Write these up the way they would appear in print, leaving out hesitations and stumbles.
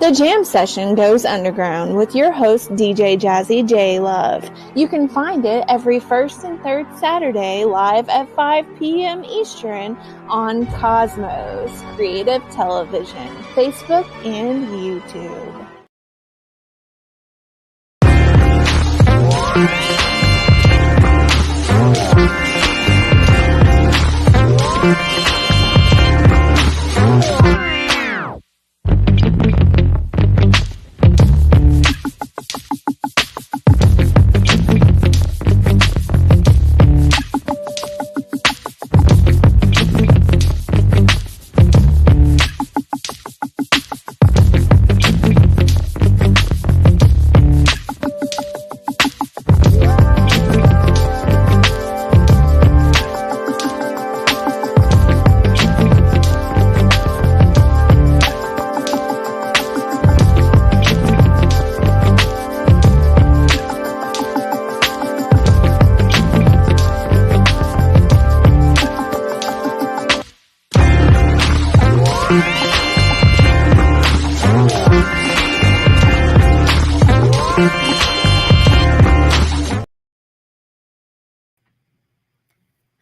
The jam session goes underground with your host DJ Jazzy J Love. You can find it every first and third Saturday live at 5 p.m. Eastern on Cosmos Creative Television, Facebook, and YouTube.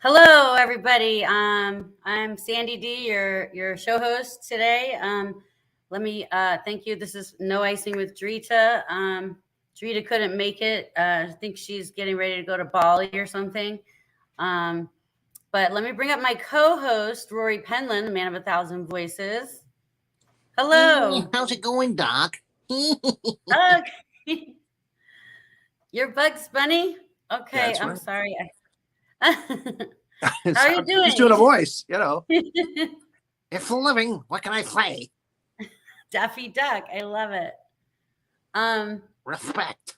Hello, everybody. I'm Sandy D, your show host today. Let me thank you. This is No Icing with Dritta. Dritta couldn't make it. I think she's getting ready to go to Bali or something. But let me bring up my co-host, Rory Penland, the man of 1,000 voices. Hello. How's it going, Doc? You're Bugs Bunny? Okay, That's I'm right. sorry. How are you doing? Just doing a voice, you know. If for a living, what can I say? Daffy Duck. I love it. Respect.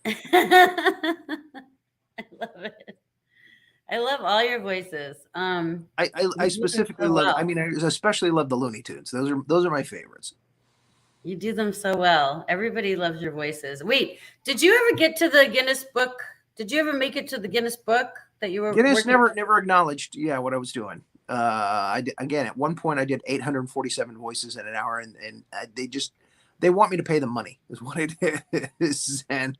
I love it. I love all your voices. I specifically love. Well. I mean, I especially love the Looney Tunes. Those are my favorites. You do them so well. Everybody loves your voices. Wait, did you ever get to the Guinness Book? Did you ever make it to the Guinness Book that you were? Guinness never acknowledged. Yeah, what I was doing. Again, at one point I did 847 voices in an hour, and they want me to pay them money. Is what it is. And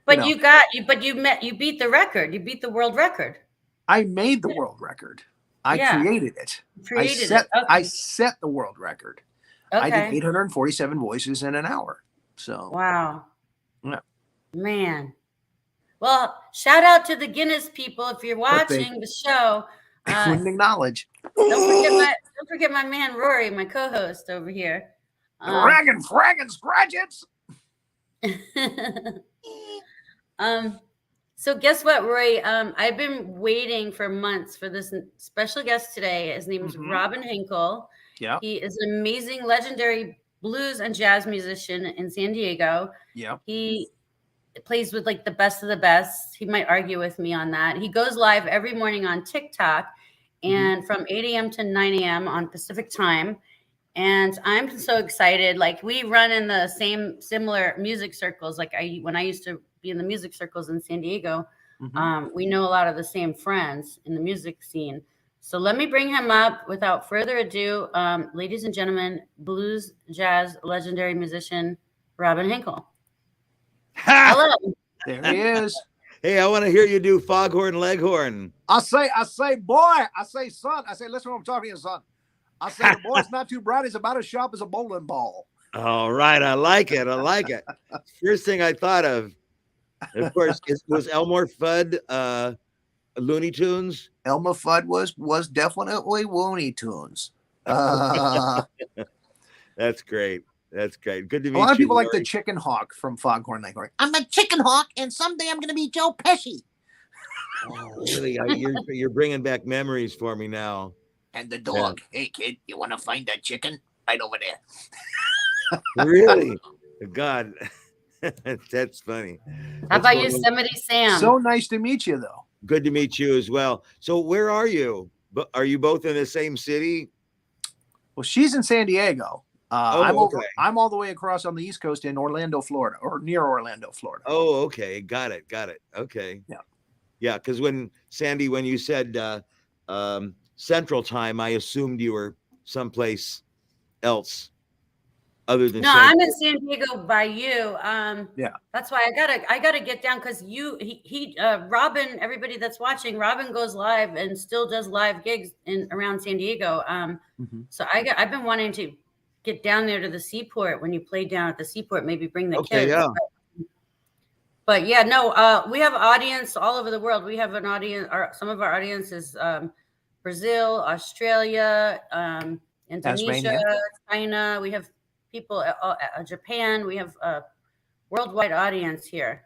but you beat the record. You beat the world record. I made the world record. I created it. I set the world record. Okay. I did 847 voices in an hour. So wow. Yeah. Man. Well, shout out to the Guinness people if you're watching the show. Wouldn't acknowledge. Don't forget my man Rory, my co-host over here. Fraggin' scratchets. So guess what, Rory? I've been waiting for months for this special guest today. His name is Robin Hinkle. Yeah. He is an amazing, legendary blues and jazz musician in San Diego. Yeah. He plays with like the best of the best. He might argue with me on that. He goes live every morning on TikTok and from 8 a.m. to 9 a.m. on Pacific time. And I'm so excited. Like we run in the similar music circles. Like when I used to be in the music circles in San Diego, we know a lot of the same friends in the music scene. So let me bring him up without further ado. Ladies and gentlemen, blues, jazz, legendary musician, Robin Hinkle. Hello. There he is. Hey, I want to hear you do Foghorn Leghorn. I say, boy. I say, son. I say, listen, what I'm talking to, son. I say, the boy's not too bright. He's about as sharp as a bowling ball. All right. I like it. First thing I thought of course, was Elmer Fudd Looney Tunes? Elmer Fudd was definitely Looney Tunes. That's great. That's great. Good to meet A lot of people you, like the Lori. chicken hawk from Foghorn Leghorn. I'm a chicken hawk, and someday I'm going to be Joe Pesci. Oh, really? You're bringing back memories for me now. And the dog. Hey, kid, you want to find that chicken? Right over there. Really? God, that's funny. How That's about one of- Yosemite Sam? So nice to meet you, though. Good to meet you as well. So where are you? Are you both in the same city? Well, she's in San Diego. Oh, okay. I'm all the way across on the East Coast in Orlando, Florida, or near Orlando, Florida. Oh, okay. Got it. Okay. Yeah. Yeah, because when you said Central Time, I assumed you were someplace else other than. No, I'm in San Diego by you. Yeah. That's why I gotta get down because Robin, everybody that's watching, Robin goes live and still does live gigs around San Diego. So I've been wanting to get down there to the seaport when you play down at the seaport, maybe bring the kids. Yeah. But yeah, no, we have audience all over the world. We have an audience. Some of our audience is Brazil, Australia, Indonesia, Tasmania. China. We have people, Japan. We have a worldwide audience here.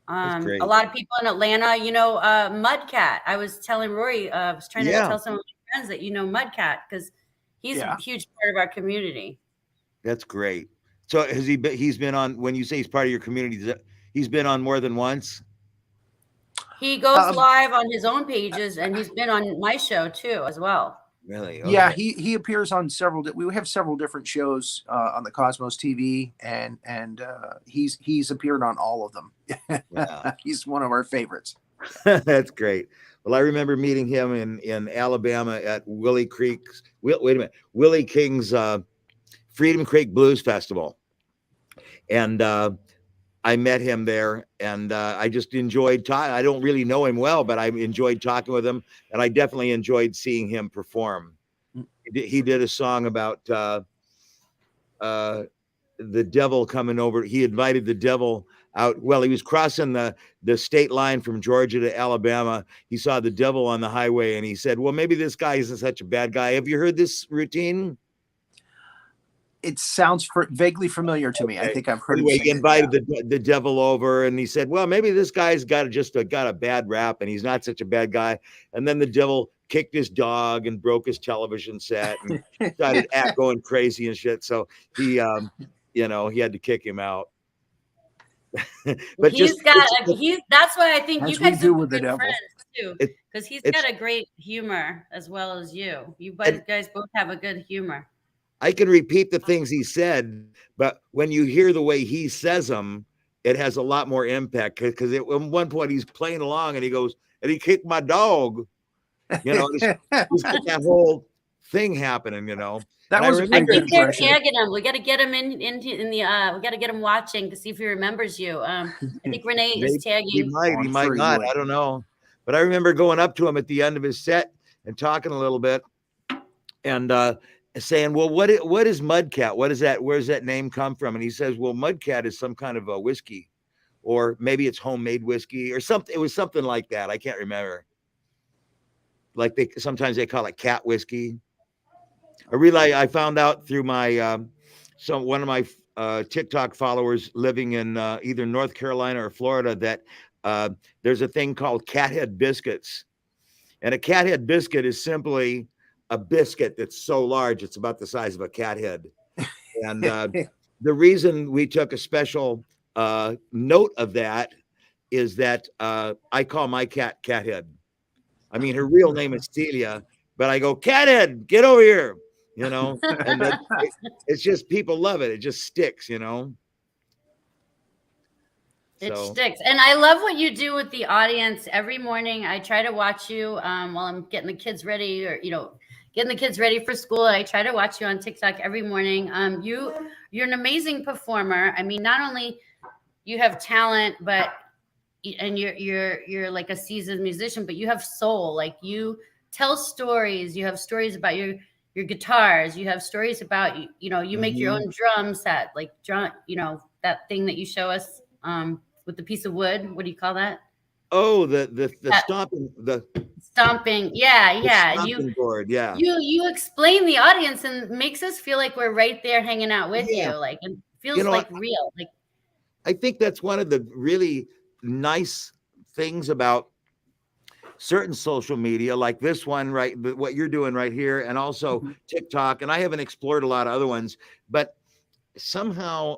A lot of people in Atlanta. Mudcat. I was telling Rory. I was trying to tell some of my friends that Mudcat because he's a huge part of our community. That's great. So he's been on, when you say he's part of your community, he's been on more than once? He goes live on his own pages, and he's been on my show too as well. Really? Okay. Yeah, he appears on several. We have several different shows on the Cosmos TV, and he's appeared on all of them. Wow. He's one of our favorites. That's great. Well, I remember meeting him in Alabama at Willie King's Freedom Creek Blues Festival. And I met him there, and I just enjoyed talking. I don't really know him well, but I enjoyed talking with him, and I definitely enjoyed seeing him perform. He did a song about the devil coming over. He invited the devil out. Well, he was crossing the state line from Georgia to Alabama. He saw the devil on the highway, and he said, well, maybe this guy isn't such a bad guy. Have you heard this routine? It sounds vaguely familiar to me. Okay. I think I've heard. Anyway, he invited the devil over, and he said, well, maybe this guy's got a bad rap, and he's not such a bad guy. And then the devil kicked his dog and broke his television set and started going crazy and shit. So he had to kick him out. But that's why I think you guys are good friends too, because he's got a great humor as well as you. You guys both have a good humor. I can repeat the things he said, but when you hear the way he says them, it has a lot more impact. Because at one point he's playing along and he goes, and he kicked my dog. He's got that whole thing happening. That was. I think they're tagging him. We got to get him in the. We got to get him watching to see if he remembers you. I think Renee is tagging. He might not. I don't know. But I remember going up to him at the end of his set and talking a little bit, and saying, well, what is Mudcat? What is that? Where's that name come from? And he says, well, Mudcat is some kind of a whiskey, or maybe it's homemade whiskey or something. It was something like that. I can't remember. Like sometimes they call it cat whiskey. I found out through my one of my TikTok followers living in either North Carolina or Florida that there's a thing called cathead biscuits, and a cathead biscuit is simply a biscuit that's so large it's about the size of a cat head. And the reason we took a special note of that is that I call my cat Cathead. I mean, her real name is Celia, but I go, Cathead, get over here, and it's just, people love it. It just sticks, It sticks. And I love what you do with the audience every morning. I try to watch you while I'm getting the kids ready, or getting the kids ready for school. I try to watch you on TikTok every morning. You're an amazing performer. I mean, not only you have talent, but you're like a seasoned musician, but you have soul. Like, you tell stories. You have stories about your guitars. You have stories about you make your own drum set, like that thing that you show us with the piece of wood. What do you call that? Oh, the That stomping Yeah. stomping board. Yeah. You explain the audience and makes us feel like we're right there hanging out with Yeah. you. Like it You feels know, like real. Like I think that's one of the really nice things about certain social media, like this one, right? What you're doing right here, and also TikTok. And I haven't explored a lot of other ones, but somehow,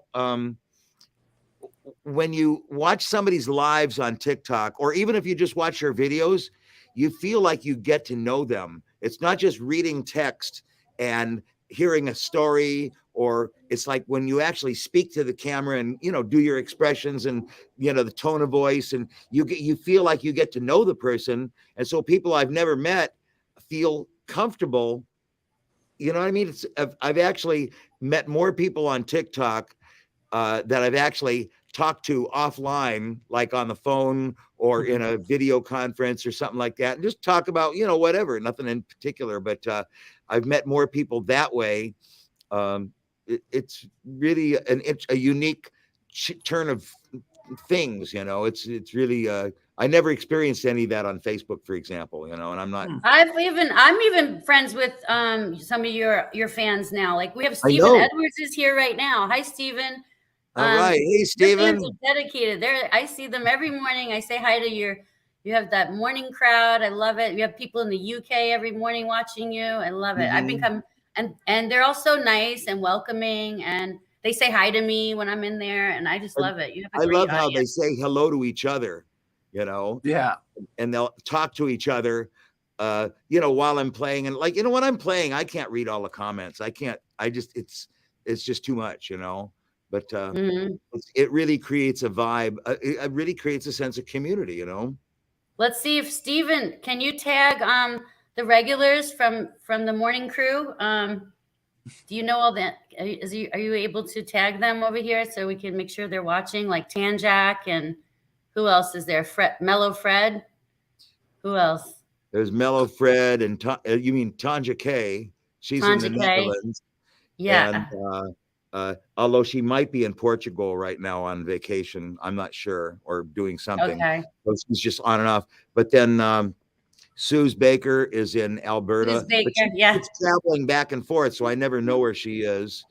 when you watch somebody's lives on TikTok, or even if you just watch their videos, you feel like you get to know them. It's not just reading text and hearing a story, or it's like when you actually speak to the camera and, do your expressions and, the tone of voice, and you feel like you get to know the person. And so people I've never met feel comfortable. You know what I mean? I've actually met more people on TikTok that I've actually talked to offline, like on the phone or in a video conference or something like that, and just talk about, whatever, nothing in particular. But I've met more people that way. It's really a unique turn of things. It's really. I never experienced any of that on Facebook, for example. And I'm not. I'm even friends with some of your fans now. Like we have I Stephen know. Edwards is here right now. Hi, Stephen. All right. Hey, Your Stephen. fans are dedicated. I see them every morning. I say hi to you have that morning crowd. I love it. You have people in the UK every morning watching you. I love it. I've become and they're all so nice and welcoming, and they say hi to me when I'm in there, and I just love it. You have a great love how they audience. say hello to each other, Yeah. and they'll talk to each other, while I'm playing. And like, when I'm playing, I can't read all the comments. It's just too much, but it really creates a vibe. It really creates a sense of community, Let's see if Stephen, can you tag the regulars from the morning crew? Do you know all that? Are you able to tag them over here so we can make sure they're watching? Like Tanjack, and who else is there? Mellow Fred. Who else? There's Mellow Fred, and you mean Tanja K. She's in the Netherlands. Yeah. And although she might be in Portugal right now on vacation, I'm not sure, or doing something. Okay. So she's just on and off. But then Suze Baker is in Alberta. Suze Baker, She's traveling back and forth, so I never know where she is.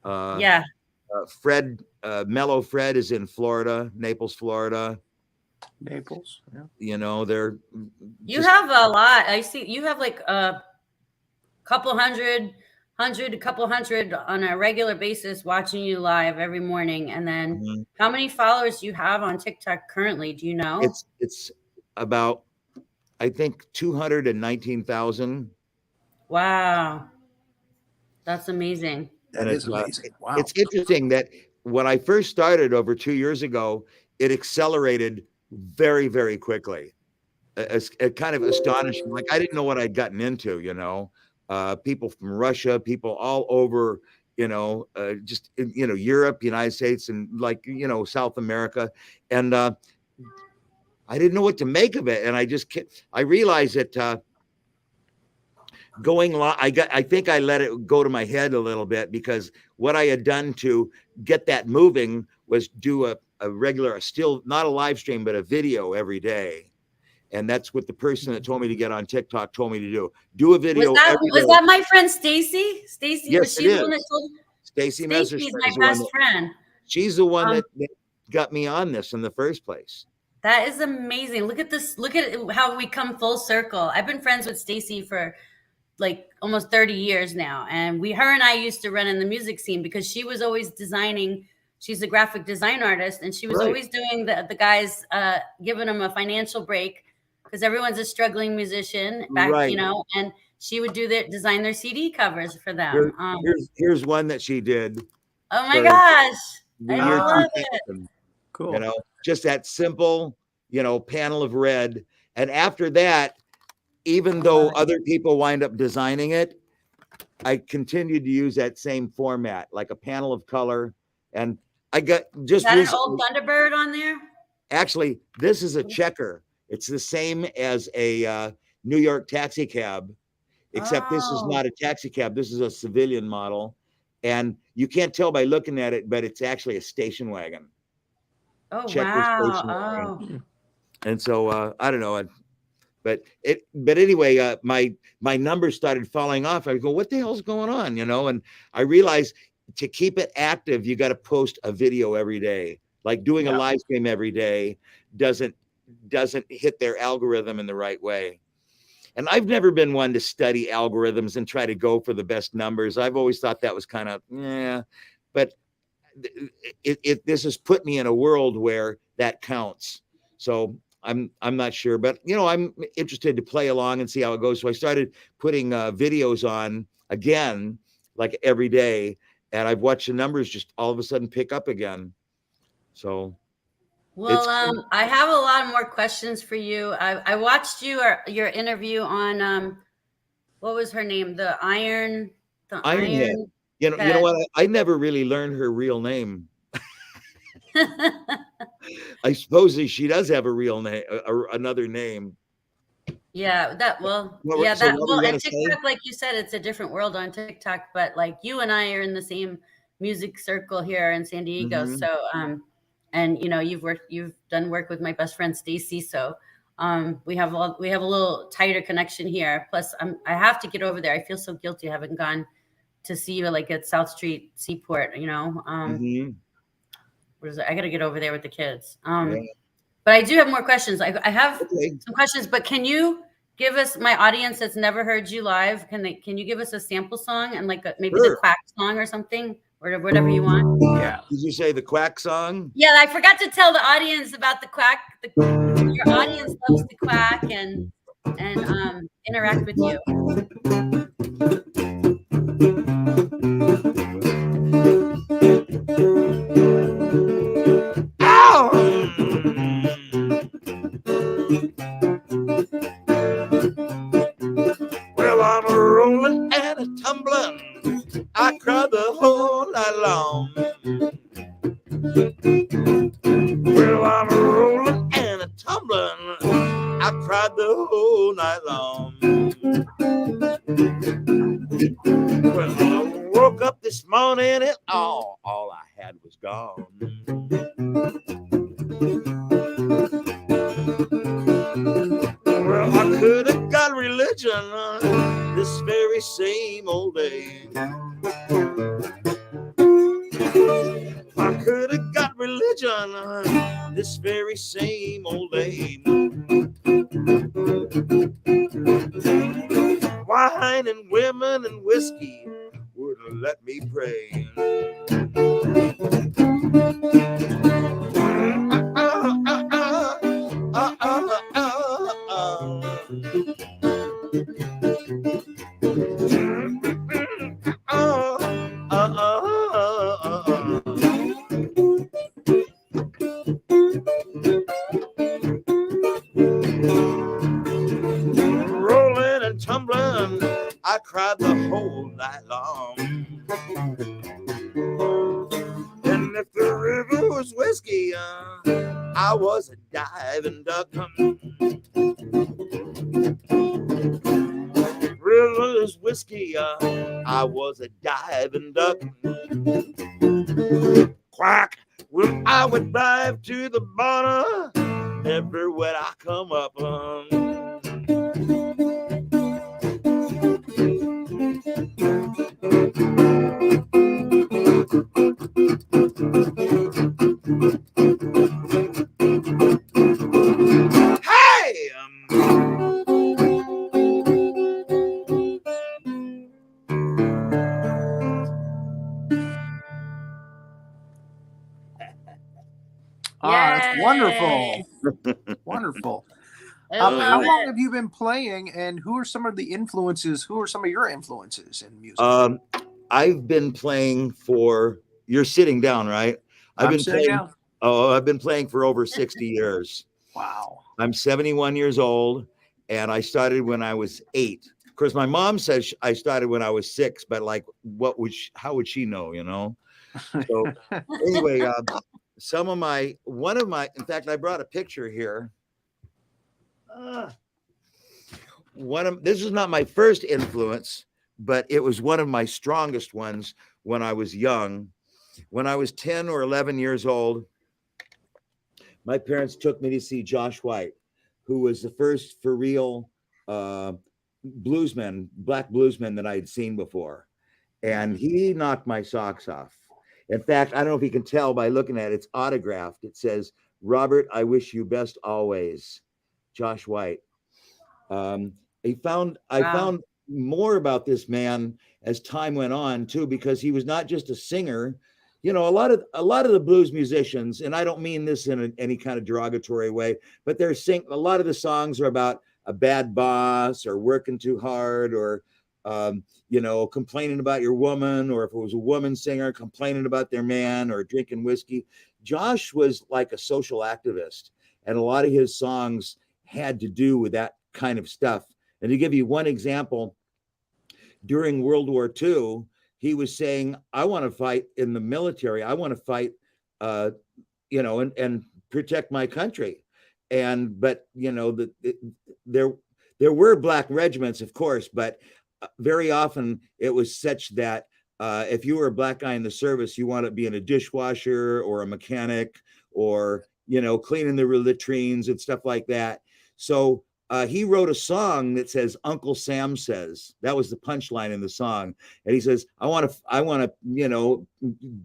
Fred, Mellow Fred is in Florida, Naples, Florida. Naples, yeah. You have a lot. I see you have like a couple hundred on a regular basis watching you live every morning. And then how many followers do you have on TikTok currently? Do you know? It's about, I think, 219,000. Wow. That's amazing. That is amazing. Wow. It's interesting that when I first started over 2 years ago, it accelerated very, very quickly. It's kind of astonishing. Like, I didn't know what I'd gotten into, people from Russia, people all over, just, Europe, United States, and like, South America. And I didn't know what to make of it. And I realized that I think I let it go to my head a little bit, because what I had done to get that moving was do a regular, still not a live stream, but a video every day. And that's what the person that told me to get on TikTok told me to do. Do a video. Was that my friend Stacy? Stacy, yes, was she the one that told? Stacy Stacy's my best friend. She's the one that got me on this in the first place. That is amazing. Look at this. Look at how we come full circle. I've been friends with Stacy for like almost 30 years now. And her and I used to run in the music scene because she was always designing. She's a graphic design artist, and she was always doing the guys, giving them a financial break, because everyone's a struggling musician back, and she would design their CD covers for them. Here's one that she did. Oh my gosh. I love it. Cool. Just that simple, panel of red. And after that, even though other people wind up designing it, I continued to use that same format, like a panel of color. And I got just. Is that an old Thunderbird on there? Actually, this is a checker. It's the same as a New York taxi cab, except this is not a taxi cab. This is a civilian model. And you can't tell by looking at it, but it's actually a station wagon. Oh, Checker wow. station wagon. And so I don't know. But anyway, my numbers started falling off. I go, what the hell's going on? And I realized to keep it active, you got to post a video every day. Like doing a live stream every day doesn't hit their algorithm in the right way. And I've never been one to study algorithms and try to go for the best numbers. I've always thought that was kind of, but this has put me in a world where that counts. So I'm not sure, but I'm interested to play along and see how it goes. So I started putting videos on again, like every day, and I've watched the numbers just all of a sudden pick up again. So, well, I have a lot more questions for you. I watched your interview on what was her name? The Iron. You know what? I never really learned her real name. I suppose she does have a real name, another name. Yeah, and TikTok, like you said, it's a different world on TikTok, but like you and I are in the same music circle here in San Diego. Mm-hmm. So, and you've done work with my best friend Stacy. So, we have a little tighter connection here. Plus, I have to get over there. I feel so guilty. I haven't gone to see you like at South Street Seaport, Mm-hmm. I got to get over there with the kids. But I do have more questions. I have some questions, but can you give us, my audience that's never heard you live, can you give us a sample song and like maybe the Quack song or something, or whatever you want? Yeah. Did you say the Quack song? Yeah, I forgot to tell the audience about the Quack. Your audience loves the Quack and interact with you. Well, I'm a rolling and a tumbling. I cried the whole night long. Well, I'm a rolling and a tumbling. I cried the whole night long. Well, I woke up this morning and all I had was gone. Well, I could have got religion this very same old day. I could have got religion this very same old day. Wine and women and whiskey wouldn't let me pray. Rolling and tumbling, I cried the whole night long. And if the river was whiskey, I was a diving duck. River was whiskey, I was a diving duck. Quack, well, I would dive to the bottom everywhere I come up. Hey! That's wonderful. Wonderful. How long have you been playing, and who are some of your influences in music? I've been playing for, you're sitting down, right? I've been playing for over 60 years. Wow. I'm 71 years old, and I started when I was 8. Of course, my mom says I started when I was 6, but like, how would she know, So anyway, in fact, I brought a picture here. This is not my first influence, but it was one of my strongest ones when I was young. When I was 10 or 11 years old, my parents took me to see Josh White. who was the first for real bluesman, black bluesman that I had seen before. And he knocked my socks off. In fact, I don't know if you can tell by looking at it, it's autographed. It says, Robert, I wish you best always. Josh White. I Wow. found more about this man as time went on too, because he was not just a singer. You know, a lot of the blues musicians, and I don't mean this in any kind of derogatory way, but a lot of the songs are about a bad boss or working too hard or you know, complaining about your woman, or if it was a woman singer, complaining about their man or drinking whiskey. Josh was like a social activist, and a lot of his songs had to do with that kind of stuff. And to give you one example, during World War II, he was saying, I want to fight in the military. I want to fight, uh, you know, and protect my country. But, you know, there, there were black regiments, of course, but very often it was such that if you were a black guy in the service, you want to be in a dishwasher or a mechanic or, you know, cleaning the latrines and stuff like that. So he wrote a song that says Uncle Sam says. That was the punchline in the song. And he says, I want to, you know,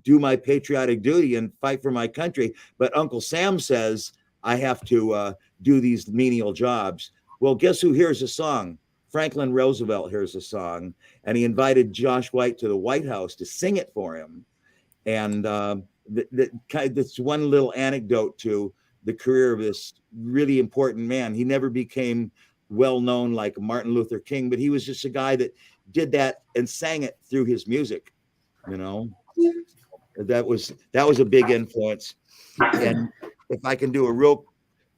do my patriotic duty and fight for my country. But Uncle Sam says I have to do these menial jobs. Well, guess who hears the song? Franklin Roosevelt hears the song, and he invited Josh White to the White House to sing it for him. And that's one little anecdote to the career of this really important man. He never became well known like Martin Luther King, but he was just a guy that did that and sang it through his music. You know, that was a big influence. And if I can do a real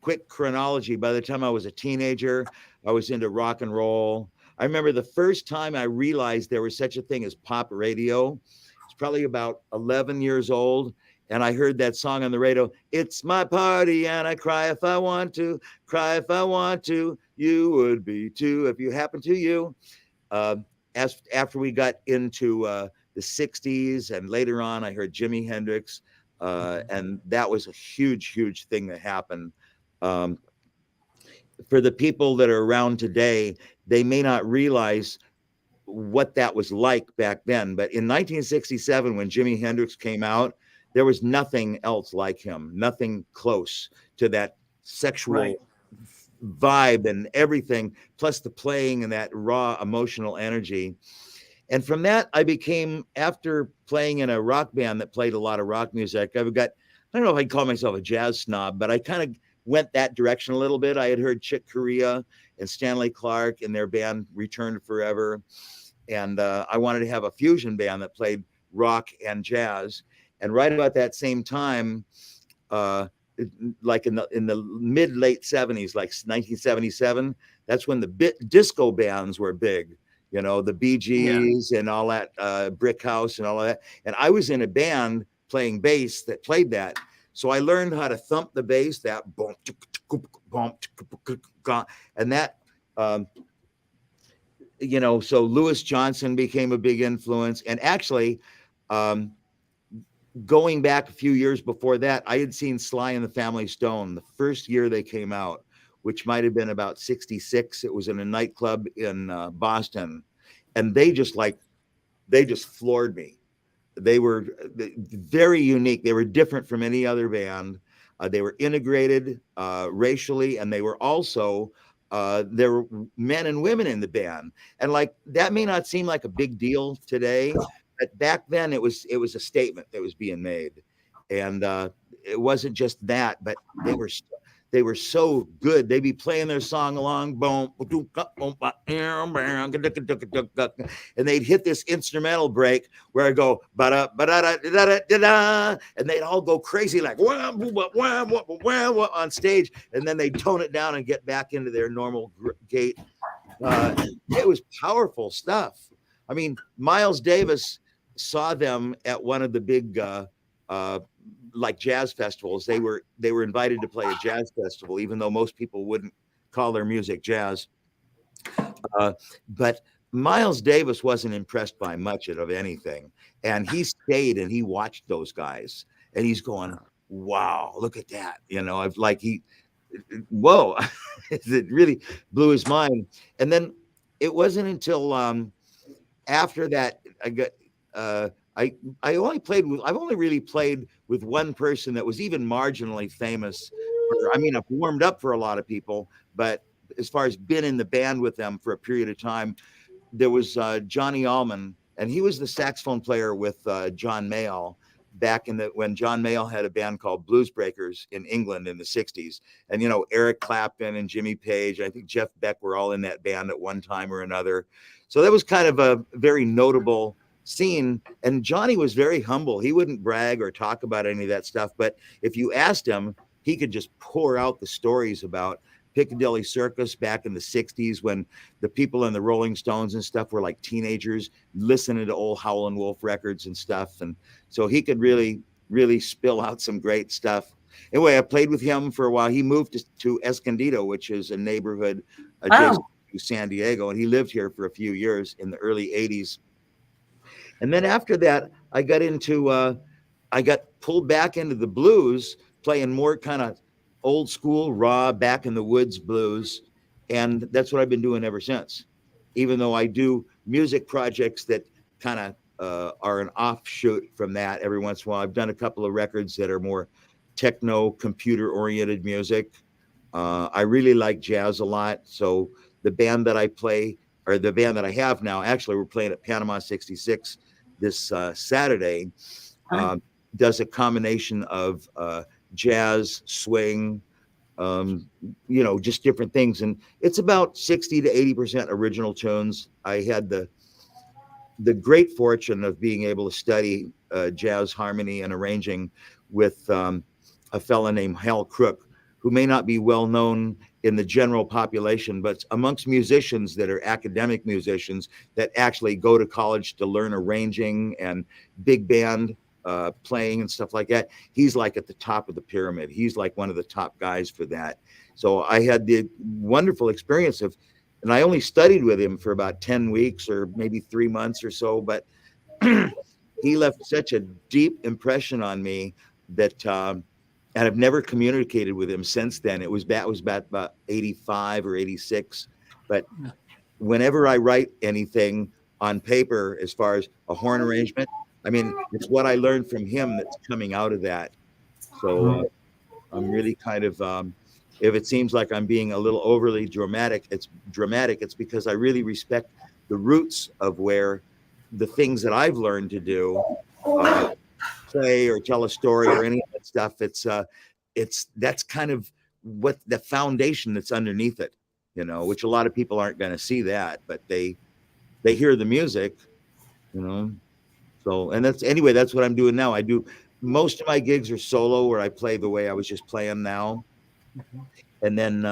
quick chronology, by the time I was a teenager, I was into rock and roll. I remember the first time I realized there was such a thing as pop radio. It's probably about 11 years old. And I heard that song on the radio. It's my party and I cry if I want to, cry if I want to. You would be too if you happen to you. After we got into the 60s and later on, I heard Jimi Hendrix. And that was a huge thing that happened. For the people that are around today, they may not realize what that was like back then. But in 1967, when Jimi Hendrix came out, there was nothing else like him, nothing close to that sexual vibe and everything, plus the playing and that raw emotional energy. And from that, I became, after playing in a rock band that played a lot of rock music, I don't know if I call myself a jazz snob, but I kind of went that direction a little bit. I had heard Chick Corea and Stanley Clarke and their band Return to Forever. And I wanted to have a fusion band that played rock and jazz. And right about that same time, like in the mid late 70s, like 1977, that's when the disco bands were big. You know, the Bee Gees and all that, Brick House and all of that. And I was in a band playing bass that played that. So I learned how to thump the bass, that boom, and that, you know, so Louis Johnson became a big influence. And actually, going back a few years before that, I had seen Sly and the Family Stone the first year they came out, which might have been about 66. It was in a nightclub in Boston. And they just floored me. They were very unique. They were different from any other band. They were integrated racially, and they were also, there were men and women in the band. And like, that may not seem like a big deal today, but back then it was a statement that was being made. And it wasn't just that, but they were so good. They'd be playing their song along, boom, and they'd hit this instrumental break where I go, and they'd all go crazy like on stage, and then they'd tone it down and get back into their normal gait. It was powerful stuff. I mean, Miles Davis saw them at one of the big like jazz festivals. They were invited to play a jazz festival, even though most people wouldn't call their music jazz. But Miles Davis wasn't impressed by much of anything. And he stayed and he watched those guys and he's going, wow, look at that. You know, whoa, it really blew his mind. And then it wasn't until after that I got uh, I I've only really played with one person that was even marginally famous. I mean, I've warmed up for a lot of people, but as far as been in the band with them for a period of time, there was Johnny Allman, and he was the saxophone player with John Mayall back in the when John Mayall had a band called Blues Breakers in England in the 60s. And Eric Clapton and Jimmy Page, I think Jeff Beck were all in that band at one time or another. So that was kind of a very notable scene. And Johnny was very humble. He wouldn't brag or talk about any of that stuff, but if you asked him, he could just pour out the stories about Piccadilly Circus back in the 60s when the people in the Rolling Stones and stuff were like teenagers listening to old Howlin' Wolf records and stuff. And so he could really, really spill out some great stuff. Anyway, I played with him for a while. He moved to Escondido, which is a neighborhood adjacent to San Diego. And he lived here for a few years in the early 80s. And then after that, I got pulled back into the blues, playing more kind of old school, raw, back in the woods blues. And that's what I've been doing ever since. Even though I do music projects that kind of are an offshoot from that every once in a while. I've done a couple of records that are more techno, computer oriented music. I really like jazz a lot. So the band that I play, or the band that I have now, actually, we're playing at Panama 66 this Saturday, does a combination of jazz, swing, just different things. And it's about 60 to 80% original tunes. I had the great fortune of being able to study jazz harmony and arranging with a fella named Hal Crook, who may not be well known in the general population, but amongst musicians that are academic musicians that actually go to college to learn arranging and big band playing and stuff like that. He's like at the top of the pyramid. He's like one of the top guys for that. So I had the wonderful experience and I only studied with him for about 10 weeks or maybe 3 months or so, but he left such a deep impression on me that, and I've never communicated with him since then. It was about 85 or 86. But whenever I write anything on paper, as far as a horn arrangement, I mean, it's what I learned from him that's coming out of that. So I'm really kind of, if it seems like I'm being a little overly dramatic, it's because I really respect the roots of where the things that I've learned to do, play or tell a story or any of that stuff. That's kind of what the foundation that's underneath it, which a lot of people aren't going to see that, but they hear the music, So, and that's what I'm doing now. I do most of my gigs are solo, where I play the way I was just playing now. And then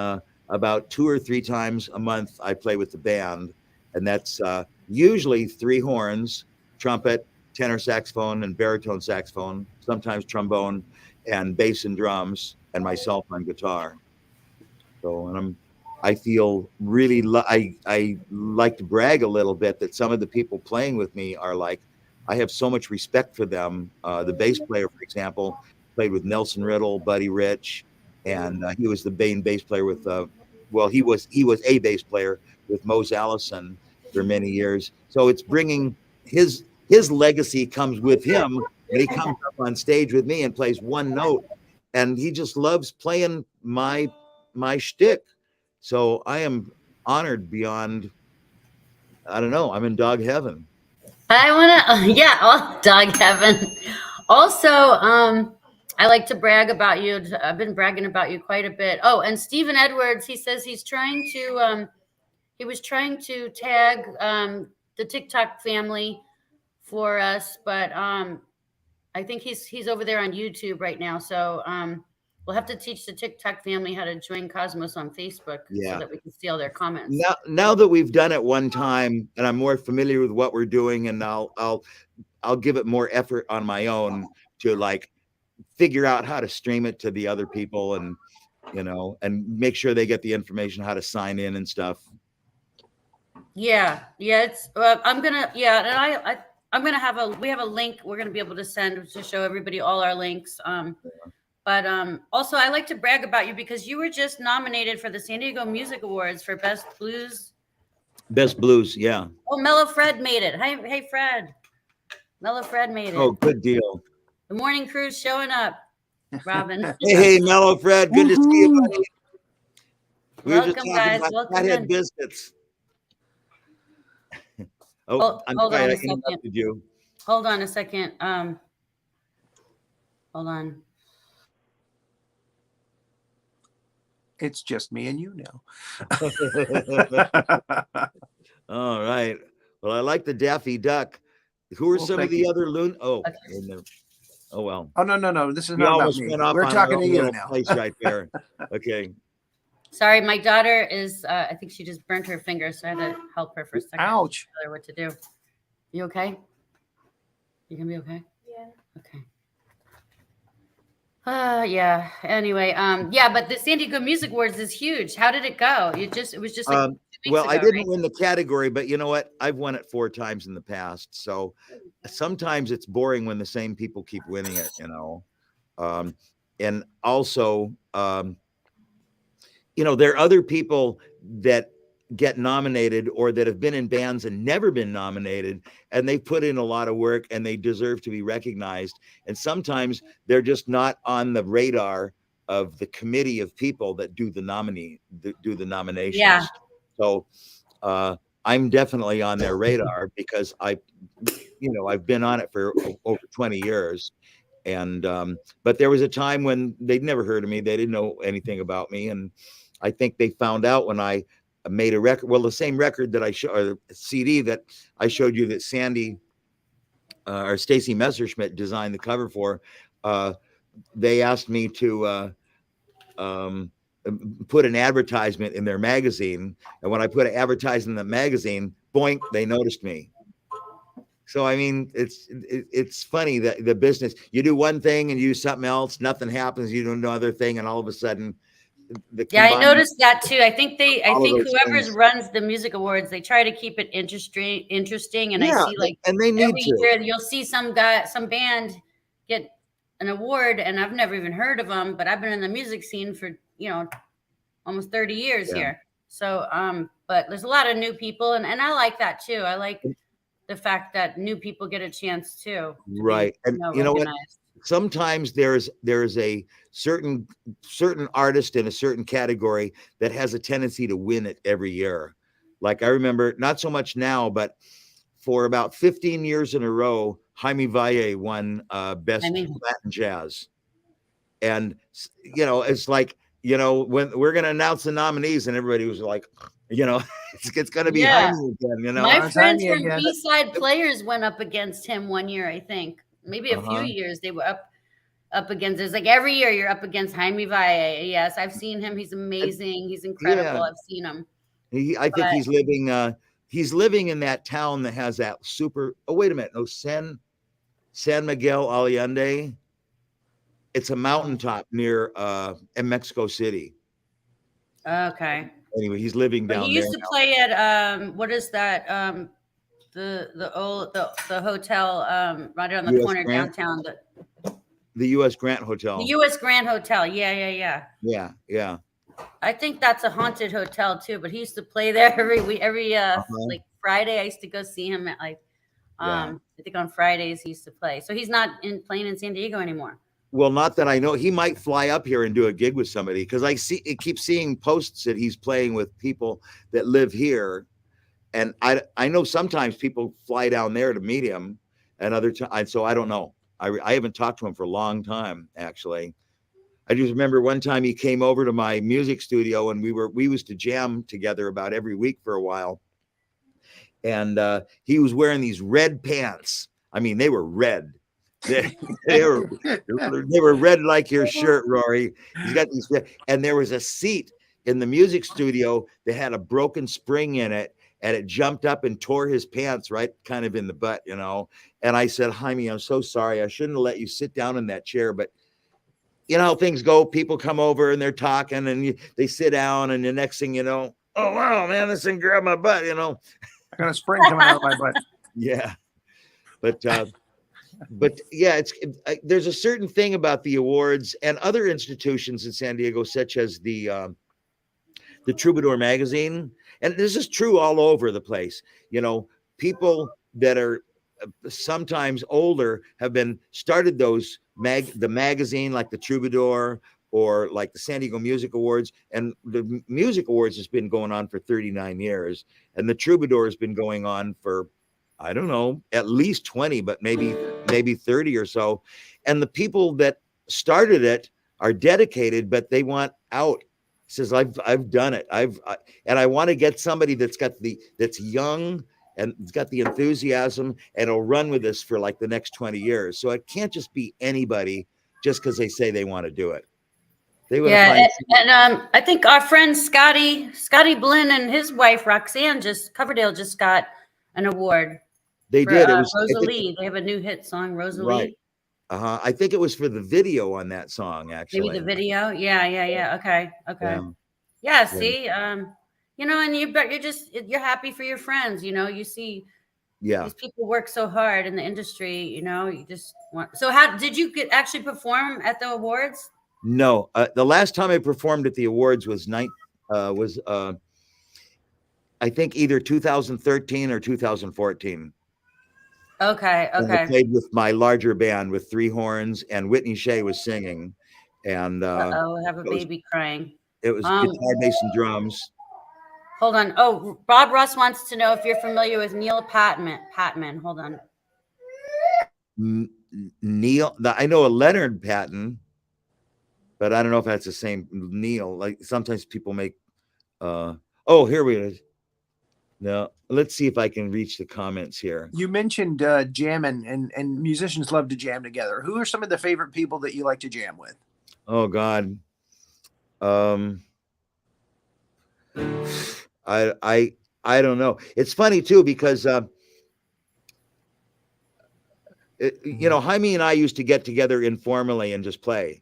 about 2 or 3 times a month, I play with the band, and that's usually 3 horns, trumpet, tenor saxophone, and baritone saxophone, sometimes trombone, and bass and drums, and myself on guitar. So, and I feel really, I like to brag a little bit that some of the people playing with me are like, I have so much respect for them. The bass player, for example, played with Nelson Riddle, Buddy Rich, and he was the main bass player with, he was a bass player with Mose Allison for many years. So it's bringing his legacy comes with him, and he comes up on stage with me and plays one note, and he just loves playing my shtick. So I am honored beyond, I don't know, I'm in dog heaven. I want to, dog heaven. Also, I like to brag about you. I've been bragging about you quite a bit. Oh, and Stephen Edwards, he says he was trying to tag the TikTok family for us, but I think he's over there on YouTube right now. So we'll have to teach the TikTok family how to join Cosmos on Facebook so that we can see all their comments. Now that we've done it one time and I'm more familiar with what we're doing, and I'll give it more effort on my own to like figure out how to stream it to the other people, and and make sure they get the information how to sign in and stuff. Yeah, it's I'm gonna we have a link we're gonna be able to send to show everybody all our links. But also, I like to brag about you because you were just nominated for the San Diego Music Awards for Best Blues. Best blues, yeah. Oh, Mellow Fred made it. Hey, Fred. Mellow Fred made it. Oh, good deal. The morning crew's showing up, Robin. Hey, Mellow Fred, good to see you, buddy. We were just Welcome, talking guys. about Welcome fathead in. biscuits. Oh, I'm hold sorry, on I a second. interrupted you. Hold on a second. Hold on. It's just me and you now. All right. Well, I like the Daffy Duck. Who are Well, some of thank the you. other loon? Oh, Okay. oh well. Oh, no. This is We not about almost me. went off We're on talking our to own you little now. place right there. Okay. Sorry, my daughter is, I think she just burnt her finger, so I had to help her for a second. Ouch. Tell her what to do. You okay? You gonna be okay? Yeah. Okay. Yeah. Anyway, yeah, but the San Diego Music Awards is huge. How did it go? It was just like 2 weeks Well, ago, I didn't right? win the category, but you know what? I've won it 4 times in the past. So sometimes it's boring when the same people keep winning it, you know. And also, you know, there are other people that get nominated or that have been in bands and never been nominated, and they put in a lot of work and they deserve to be recognized. And sometimes they're just not on the radar of the committee of people that do the nominations. Yeah. So I'm definitely on their radar because I've been on it for over 20 years. And but there was a time when they'd never heard of me. They didn't know anything about me. And I think they found out when I made a record. Well, the same record that I showed, or CD that I showed you that Sandy or Stacy Messerschmidt designed the cover for. They asked me to put an advertisement in their magazine. And when I put an advertisement in the magazine, boink, they noticed me. So, I mean, it's funny that the business, you do one thing and you do something else, nothing happens, you do another thing, and all of a sudden, I noticed that too. I think whoever things. runs the music awards, they try to keep it interesting. And I see like and they need every to. year you'll see some band get an award, and I've never even heard of them, but I've been in the music scene for, almost 30 years here. So, but there's a lot of new people, and I like that too. I like the fact that new people get a chance too. Right. And you know what? Sometimes there's a certain artist in a certain category that has a tendency to win it every year. Like I remember, not so much now, but for about 15 years in a row, Jaime Valle won Best Latin Jazz. And, it's like, when we're going to announce the nominees and everybody was like, it's going to be Jaime again, My friends from B-Side Players went up against him one year, I think. Maybe a few years they were up against. It's like every year you're up against Jaime Valle. Yes, I've seen him. He's amazing. He's incredible. I've seen him. I think he's living in that town that has that super. Oh, wait a minute. No, San Miguel Allende. It's a mountaintop near in Mexico City. Okay. Anyway, he's living down there. He used to play at what is that? The hotel right on the corner downtown. The U.S. Grant Hotel. The U.S. Grant Hotel. Yeah. Yeah. I think that's a haunted hotel too. But he used to play there every like Friday. I used to go see him at like I think on Fridays he used to play. So he's not playing in San Diego anymore. Well, not that I know. He might fly up here and do a gig with somebody because I keep seeing posts that he's playing with people that live here. And I know sometimes people fly down there to meet him, and other times. So I don't know. I haven't talked to him for a long time, actually. I just remember one time he came over to my music studio, and we used to jam together about every week for a while. And he was wearing these red pants. I mean, they were red. They were red like your shirt, Rory. He's got these, and there was a seat in the music studio that had a broken spring in it, and it jumped up and tore his pants right kind of in the butt, And I said, Jaime, I'm so sorry. I shouldn't have let you sit down in that chair, but you know how things go. People come over and they're talking, and they sit down, and the next thing you know, oh wow, man, this thing grabbed my butt, I got a spring coming out of my butt. Yeah, but But yeah, there's a certain thing about the awards and other institutions in San Diego, such as the Troubadour magazine, and this is true all over the place. You know, people that are sometimes older have been started the magazine, like the Troubadour or like the San Diego Music Awards, and the Music Awards has been going on for 39 years, and the Troubadour has been going on for, I don't know, at least 20, but maybe 30 or so. And the people that started it are dedicated, but they want out. Says, I've done it. And I want to get somebody that's young and it's got the enthusiasm and will run with this for like the next 20 years. So it can't just be anybody just because they say they want to do it. They want to find. And I think our friend Scotty Blinn and his wife Roxanne Coverdale just got an award. They for, did. It was Rosalie. They have a new hit song, Rosalie. Right. I think it was for the video on that song, actually. Maybe the video. Yeah. Okay. Yeah. See, you know, and you're happy for your friends. You know, you see, these people work so hard in the industry. You know, you just want. So, how did you actually perform at the awards? No, the last time I performed at the awards was I think either 2013 or 2014. Okay. And I played with my larger band with 3 horns, and Whitney Shea was singing. And I have a baby crying. It was guitar, bass, and drums. Hold on. Oh, Bob Ross wants to know if you're familiar with Neil Patman. Hold on. Neil, I know a Leonard Patton, but I don't know if that's the same Neil. Like sometimes people make. Oh, here we are. Now, let's see if I can reach the comments here. You mentioned jamming, and musicians love to jam together. Who are some of the favorite people that you like to jam with? Oh, God. I don't know. It's funny, too, because, you know, Jaime and I used to get together informally and just play.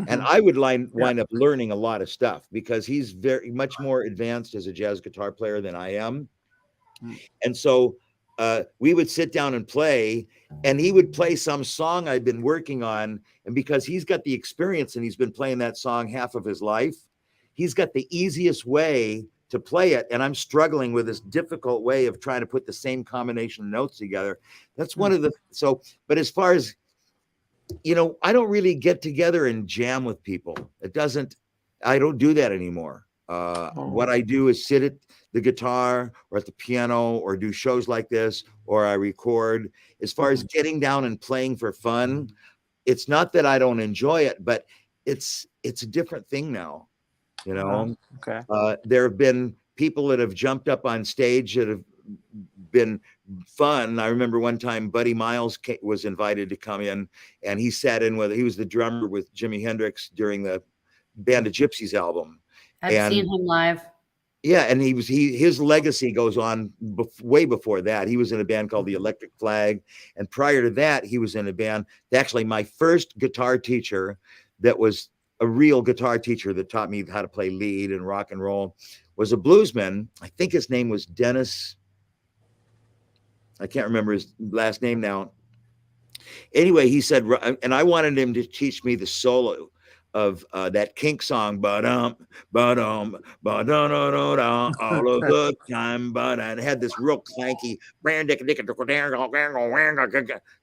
And I would wind up learning a lot of stuff because he's very much more advanced as a jazz guitar player than I am. And so we would sit down and play, and he would play some song I'd been working on. And because he's got the experience and he's been playing that song half of his life, he's got the easiest way to play it. And I'm struggling with this difficult way of trying to put the same combination of notes together. That's one of the, but as far as, you know, I don't really get together and jam with people. I don't do that anymore. What I do is sit at the guitar or at the piano or do shows like this, or I record. As far as getting down and playing for fun, it's not that I don't enjoy it, but it's a different thing now. You know, there have been people that have jumped up on stage that have been fun. I remember one time Buddy Miles was invited to come in, and he sat in he was the drummer with Jimi Hendrix during the Band of Gypsies album. I've seen him live. Yeah, and his legacy goes on way before that. He was in a band called the Electric Flag, and prior to that, he was in a band. Actually, my first guitar teacher that was a real guitar teacher that taught me how to play lead and rock and roll was a bluesman. I think his name was Dennis. I can't remember his last name now. Anyway, he said, and I wanted him to teach me the solo of that Kink song, ba-dum, ba-dum, ba-dum, all of the time, but it had this real clanky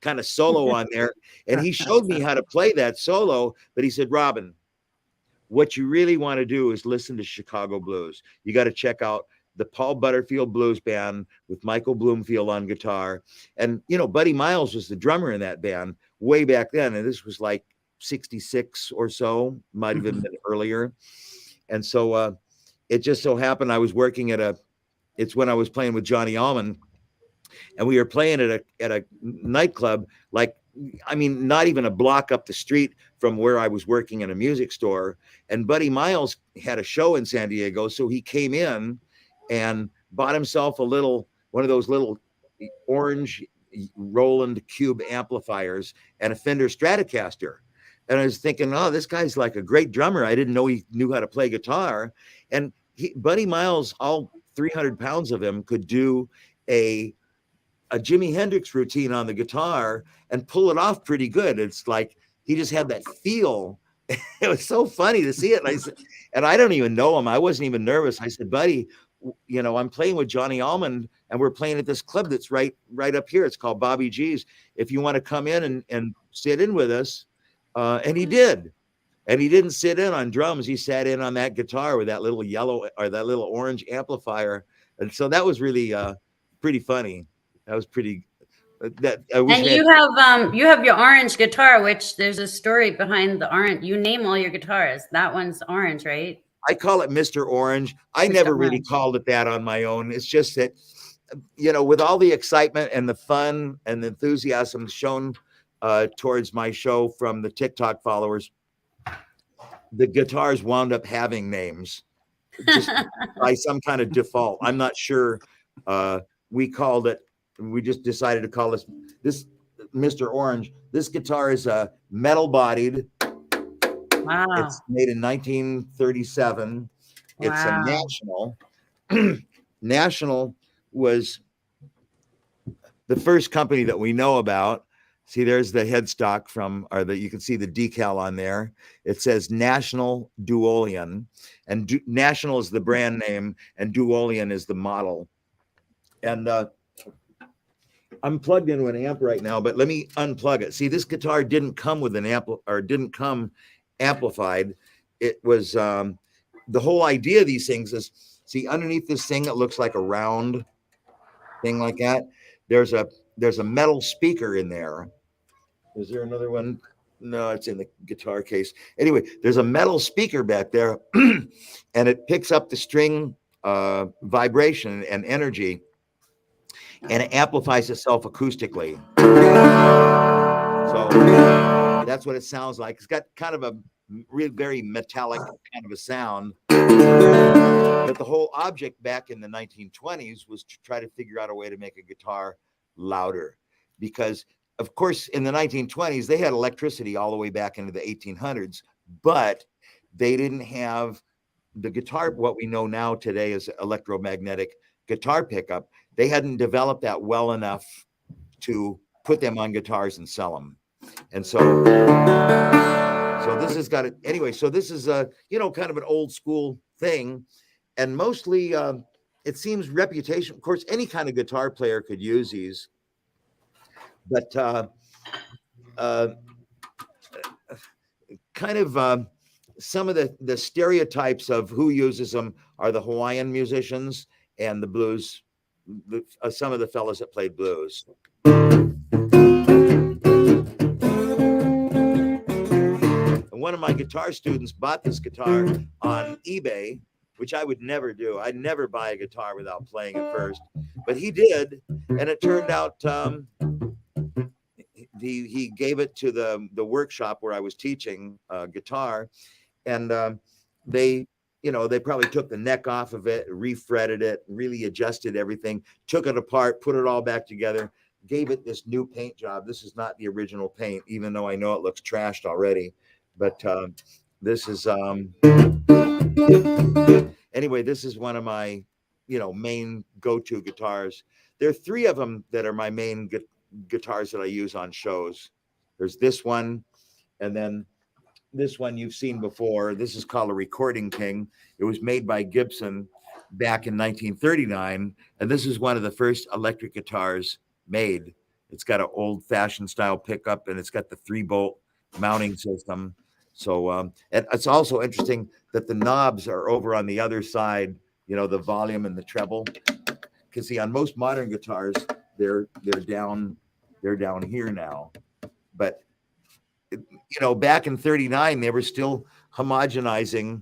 kind of solo on there. And he showed me how to play that solo, but he said, Robin, what you really want to do is listen to Chicago blues. You got to check out the Paul Butterfield Blues Band with Michael Bloomfield on guitar. And, you know, Buddy Miles was the drummer in that band way back then. And this was like 66 or so, might have even been earlier. And so it just so happened I was working it's when I was playing with Johnny Allman, and we were playing at a nightclub, like, I mean, not even a block up the street from where I was working in a music store. And Buddy Miles had a show in San Diego. So he came in and bought himself one of those little orange Roland Cube amplifiers and a Fender Stratocaster. And I was thinking, oh, this guy's like a great drummer. I didn't know he knew how to play guitar. And Buddy Miles, all 300 pounds of him, could do a a Jimi Hendrix routine on the guitar and pull it off pretty good. It's like he just had that feel. It was so funny to see it. And I said, and I don't even know him. I wasn't even nervous. I said, buddy, you know, I'm playing with Johnny Almond and we're playing at this club that's right up here. It's called Bobby G's. If you want to come in and sit in with us. And he did. And he didn't sit in on drums. He sat in on that guitar with that little yellow or that little orange amplifier. And so that was really pretty funny. That was pretty. That and you have your orange guitar, which there's a story behind the orange. You name all your guitars. That one's orange, right? I call it Mr. Orange. I never really called it that on my own. It's just that, you know, with all the excitement and the fun and the enthusiasm shown towards my show from the TikTok followers, the guitars wound up having names just by some kind of default. I'm not sure. We just decided to call this Mr. Orange. This guitar is a metal bodied. Wow. It's made in 1937. It's a National. National was the first company that we know about. See, there's the headstock you can see the decal on there. It says National Duolian, and National is the brand name, and Duolian is the model. And I'm plugged into an amp right now, but let me unplug it. See, this guitar didn't come with an amp, or didn't come amplified. It was the whole idea of these things is, see, underneath this thing, it looks like a round thing like that. There's a metal speaker in there. Is there another one? No, it's in the guitar case. Anyway, there's a metal speaker back there, and it picks up the string vibration and energy, and it amplifies itself acoustically. So that's what it sounds like. It's got kind of a very metallic kind of a sound. But the whole object back in the 1920s was to try to figure out a way to make a guitar louder, because of course in the 1920s they had electricity all the way back into the 1800s, but they didn't have the guitar, what we know now today is electromagnetic guitar pickup. They hadn't developed that well enough to put them on guitars and sell them. And so this has got it anyway. So this is a, you know, kind of an old school thing, and mostly it seems reputation. Of course, any kind of guitar player could use these, but kind of some of the stereotypes of who uses them are the Hawaiian musicians and the blues, some of the fellas that played blues. One of my guitar students bought this guitar on eBay, which I would never do. I'd never buy a guitar without playing it first, but he did, and it turned out he gave it to the workshop where I was teaching guitar, and they probably took the neck off of it, refretted it, really adjusted everything, took it apart, put it all back together, gave it this new paint job. This is not the original paint, even though I know it looks trashed already. But this is anyway, this is one of my, main go-to guitars. There are three of them that are my main guitars that I use on shows. There's this one, and then this one you've seen before. This is called a Recording King. It was made by Gibson back in 1939, and this is one of the first electric guitars made. It's got an old-fashioned style pickup, and it's got the 3-bolt mounting system. So it's also interesting that the knobs are over on the other side, the volume and the treble. Because see, on most modern guitars, they're down here now. But back in 39, they were still homogenizing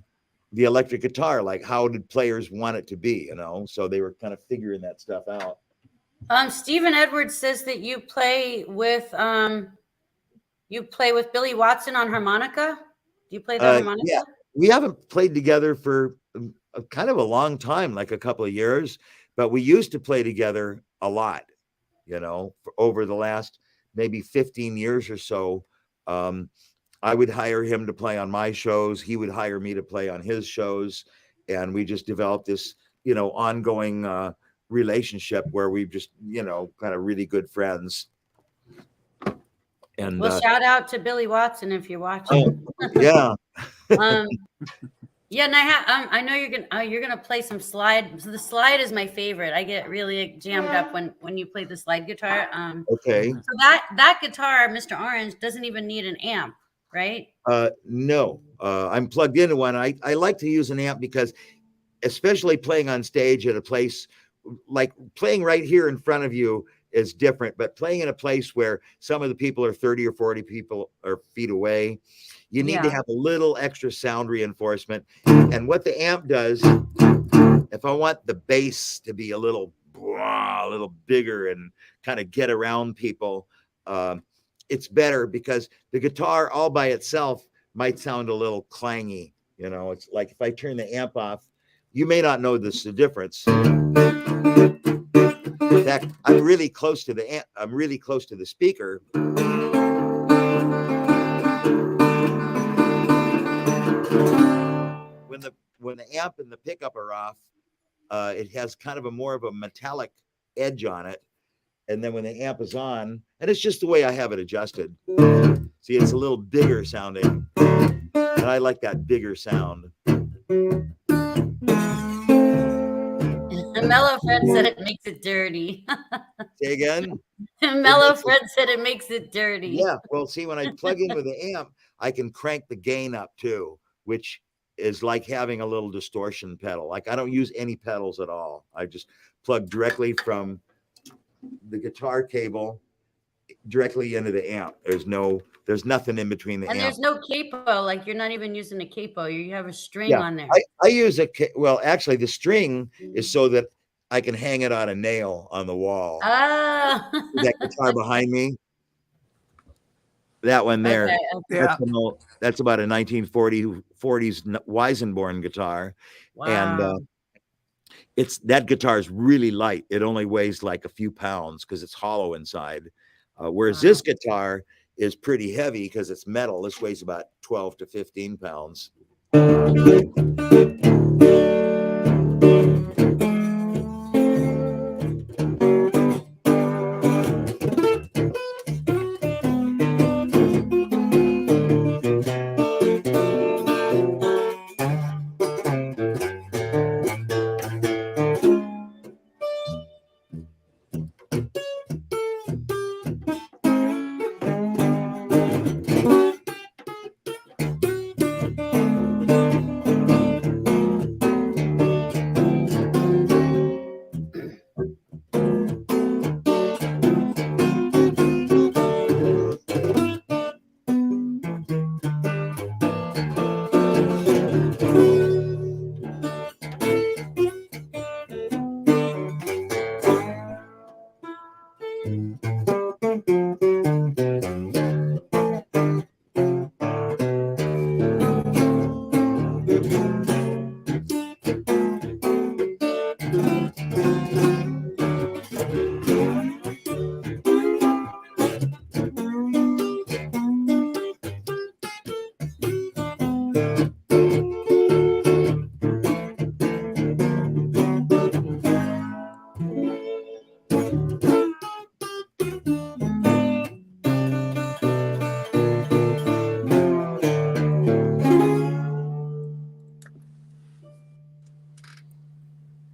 the electric guitar. Like, how did players want it to be? So they were kind of figuring that stuff out. Stephen Edwards says that you play with Billy Watson on harmonica. Do you play the harmonica? Yeah, we haven't played together for kind of a long time, like a couple of years, but we used to play together a lot, for over the last maybe 15 years or so. I would hire him to play on my shows. He would hire me to play on his shows. And we just developed this, ongoing relationship where we've just, kind of really good friends. And well, shout out to Billy Watson if you're watching. yeah. Yeah, and I know you're gonna play some slide. So the slide is my favorite. I get really jammed up when you play the slide guitar. Okay. So that guitar, Mr. Orange, doesn't even need an amp, right? No. I'm plugged into one. I like to use an amp because, especially playing on stage at a place like playing right here in front of you is different, but playing in a place where some of the people are 30 or 40 people or feet away, you need to have a little extra sound reinforcement. And what the amp does, if I want the bass to be a little bigger and kind of get around people, it's better because the guitar all by itself might sound a little clangy. It's like if I turn the amp off, you may not know the difference. In fact, I'm really close to the amp. I'm really close to the speaker. When the amp and the pickup are off, it has kind of more of a metallic edge on it. And then when the amp is on, and it's just the way I have it adjusted. See, it's a little bigger sounding. And I like that bigger sound. Mellow Fred said it makes it dirty. Say again? Mellow Fred said it makes it dirty. Yeah, well, see, when I plug in with the amp, I can crank the gain up too, which is like having a little distortion pedal. Like I don't use any pedals at all. I just plug directly from the guitar cable directly into the amp. There's nothing in between the amp. And there's no capo, like you're not even using a capo. You have a string on there. I use actually the string is so that I can hang it on a nail on the wall. Oh. That guitar behind me. That one there. Okay. That's about a 1940s Weisenborn guitar. Wow. And that guitar is really light. It only weighs like a few pounds because it's hollow inside. Whereas this guitar is pretty heavy because it's metal. This weighs about 12 to 15 pounds.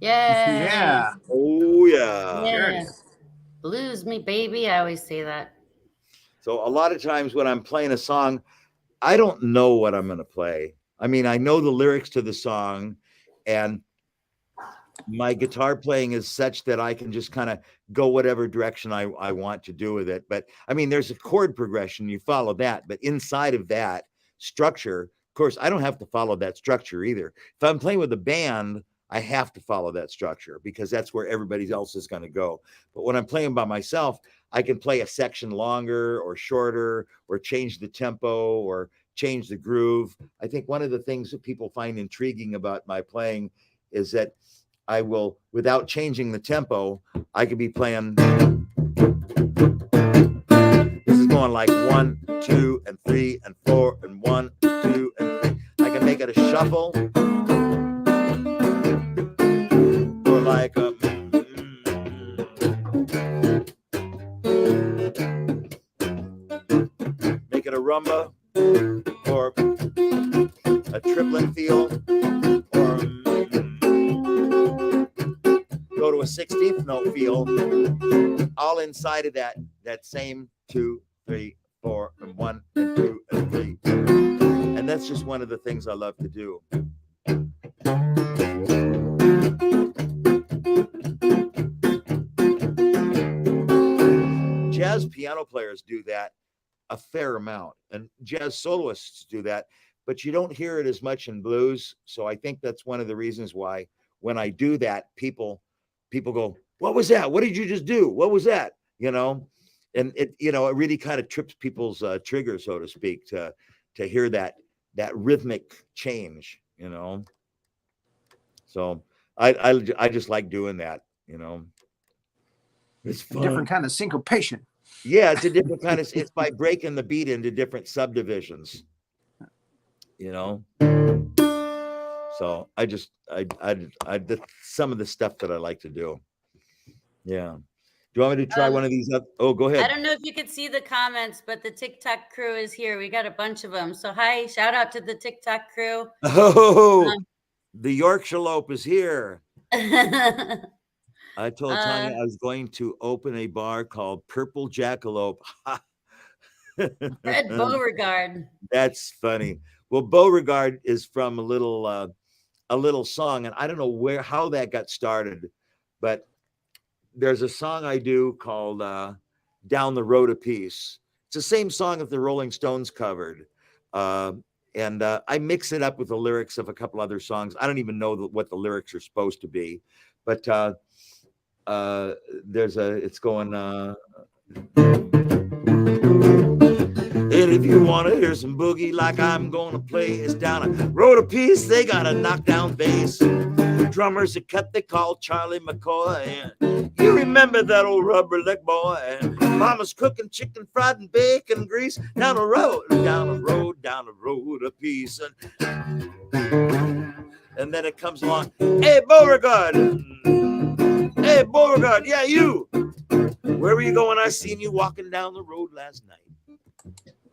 Yeah. Oh, yeah. Yes. Blues me, baby. I always say that. So a lot of times when I'm playing a song, I don't know what I'm going to play. I mean, I know the lyrics to the song, and my guitar playing is such that I can just kind of go whatever direction I want to do with it. But I mean, there's a chord progression, you follow that. But inside of that structure, of course, I don't have to follow that structure either. If I'm playing with a band, I have to follow that structure because that's where everybody else is going to go. But when I'm playing by myself, I can play a section longer or shorter or change the tempo or change the groove. I think one of the things that people find intriguing about my playing is that I will, without changing the tempo, I could be playing. This is going like 1, 2, and 3, and 4, and 1, 2, and 3. I can make it a shuffle. Or like a it a rumba or a triplet feel, or go to a 16th note feel, all inside of that same 2, 3, 4, and 1 and 2 and 3. And that's just one of the things I love to do. Jazz piano players do that a fair amount, and jazz soloists do that, but you don't hear it as much in blues. So I think that's one of the reasons why when I do that, people go, "What was that? What did you just do? What was that?" You know, and it really kind of trips people's trigger, so to speak, to hear that rhythmic change. You know, so I just like doing that. You know, it's fun. Different kind of syncopation. Yeah, it's a different kind of. It's by breaking the beat into different subdivisions. You know. So some of the stuff that I like to do. Yeah. Do you want me to try one of these up? Oh, go ahead. I don't know if you could see the comments, but the TikTok crew is here. We got a bunch of them. So hi, shout out to the TikTok crew. Oh, the Yorkshire Lope is here. I told Tanya I was going to open a bar called Purple Jackalope. Fred Beauregard. That's funny. Well, Beauregard is from a little song, and I don't know how that got started, but there's a song I do called Down the Road a Piece. It's the same song that the Rolling Stones covered. And I mix it up with the lyrics of a couple other songs. I don't even know what the lyrics are supposed to be, but it's going, and if you want to hear some boogie like I'm going to play, it's down a road a piece. They got a knockdown bass. Drummers a cut they call Charlie McCoy. And you remember that old rubber leg boy. And mama's cooking chicken fried and bacon grease down a road a piece. And then it comes along. Hey, Beauregard. Hey, Beauregard. Yeah, you. Where were you going? I seen you walking down the road last night.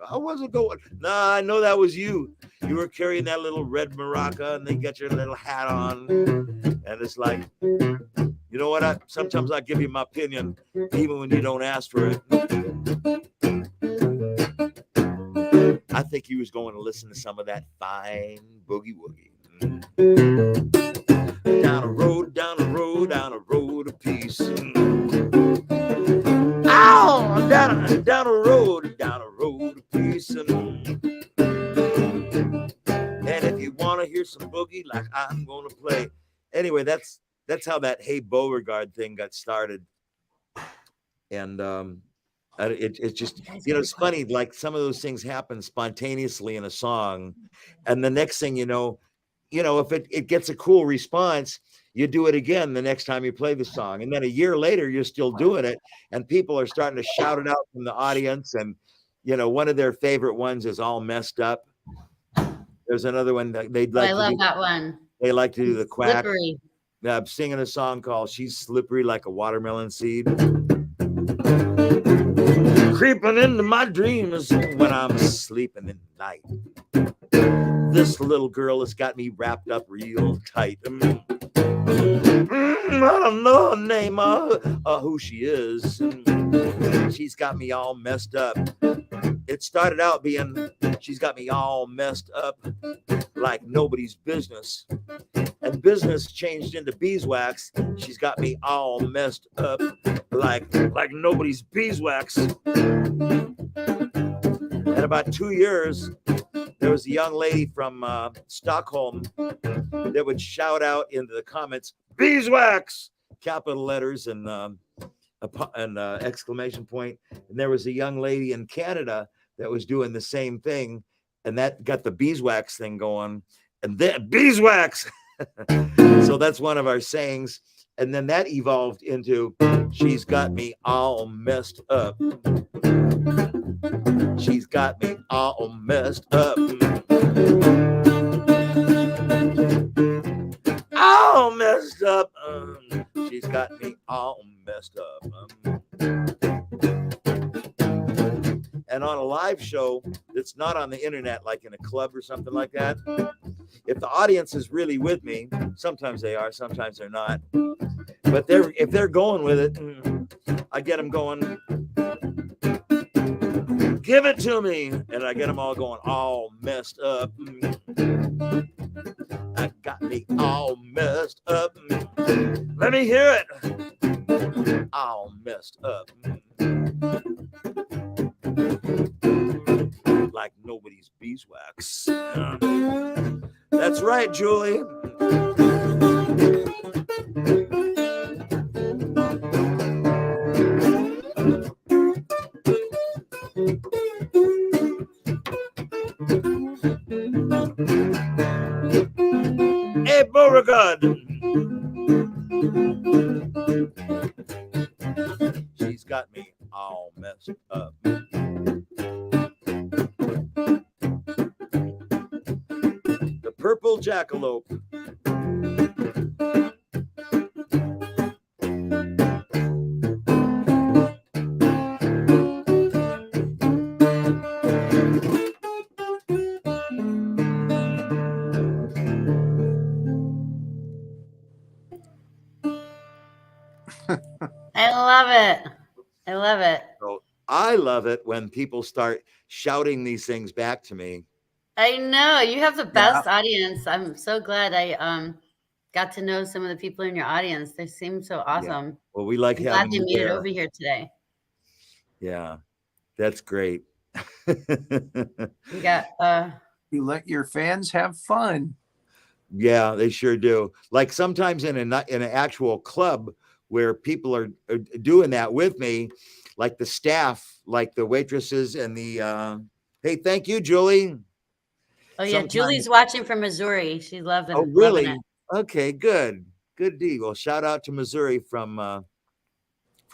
I wasn't going. Nah, I know that was you. You were carrying that little red maraca, and they got your little hat on. And it's like, you know what? Sometimes I give you my opinion, even when you don't ask for it. I think he was going to listen to some of that fine boogie woogie. Down a road a piece. Ow! Down a road a piece. And if you want to hear some boogie like I'm going to play. Anyway, that's how that Hey Beauregard thing got started. And it's just, it's funny, like some of those things happen spontaneously in a song. And the next thing you know, if it gets a cool response, you do it again the next time you play the song. And then a year later, you're still doing it. And people are starting to shout it out from the audience. And, one of their favorite ones is All Messed Up. There's another one that they'd like I love that one. They like to do the quack. Slippery. I'm singing a song called She's Slippery Like a Watermelon Seed. Creeping into my dreams when I'm sleeping in the night. This little girl has got me wrapped up real tight. I don't know her name or who she is. She's got me all messed up. It started out being, she's got me all messed up like nobody's business. And business changed into beeswax. She's got me all messed up like nobody's beeswax. In about 2 years, there was a young lady from Stockholm that would shout out into the comments, beeswax, capital letters and exclamation point. And there was a young lady in Canada that was doing the same thing. And that got the beeswax thing going. And then beeswax. So that's one of our sayings. And then that evolved into, she's got me all messed up. She's got me all messed up. All messed up. She's got me all messed up. And on a live show that's not on the internet, like in a club or something like that, if the audience is really with me, sometimes they are, sometimes they're not. But if they're going with it, I get them going, give it to me. And I get them all going all messed up. I got me all messed up. Let me hear it. All messed up. Like nobody's beeswax. That's right, Julie. Hey, Beauregard. She's got me all messed up. The purple jackalope. I love it. I love it. So I love it when people start shouting these things back to me. I know you have the best audience. I'm so glad I got to know some of the people in your audience. They seem so awesome. Yeah. Well, we like I'm having glad you you made it there. over here today. Yeah, that's great. We got You let your fans have fun. Yeah, they sure do. Like sometimes in an actual club where people are doing that with me, like the staff, like the waitresses and the hey, thank you, Julie. oh yeah, Julie's watching from Missouri. She loved it. Oh, really? Okay, good. Good deal. Well, shout out to Missouri from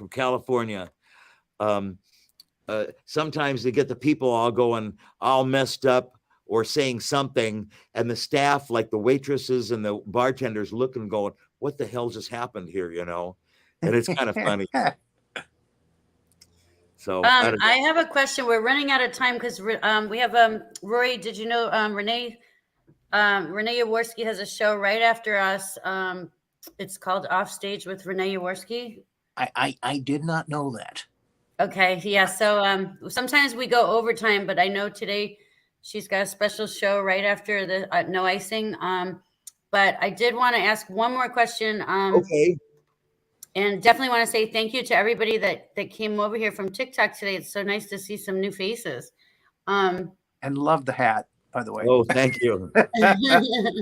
California. Sometimes they get the people all going all messed up or saying something, and the staff, like the waitresses and the bartenders, looking, going, "What the hell just happened here?" You know, and it's kind of funny. So I have a question. We're running out of time because we have Rory. Did you know Renee Yaworski has a show right after us? It's called Offstage with Renee Yaworski. I did not know that. Okay, yeah. So sometimes we go overtime, but I know today she's got a special show right after the No Icing. But I did want to ask one more question. Okay. And definitely want to say thank you to everybody that came over here from TikTok today. It's so nice to see some new faces. And love the hat, by the way. Oh, thank you.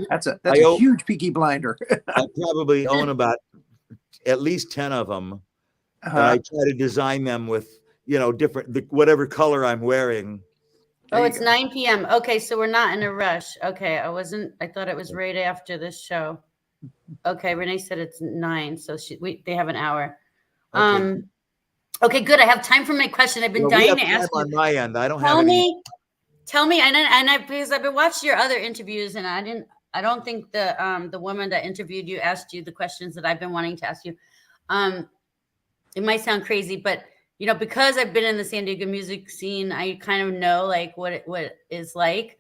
That's a huge Peaky Blinder. I probably own about at least 10 of them. And I try to design them with, different, whatever color I'm wearing. Oh, it's 9 p.m. Okay, so we're not in a rush. Okay, I thought it was right after this show. Okay, Renee said it's 9, so they have an hour. Okay, good. I have time for my question. I've been dying to ask you. On my end, I don't have any. Tell me, and because I've been watching your other interviews, and I don't think the woman that interviewed you asked you the questions that I've been wanting to ask you. It might sound crazy, but because I've been in the San Diego music scene, I kind of know like what it is like.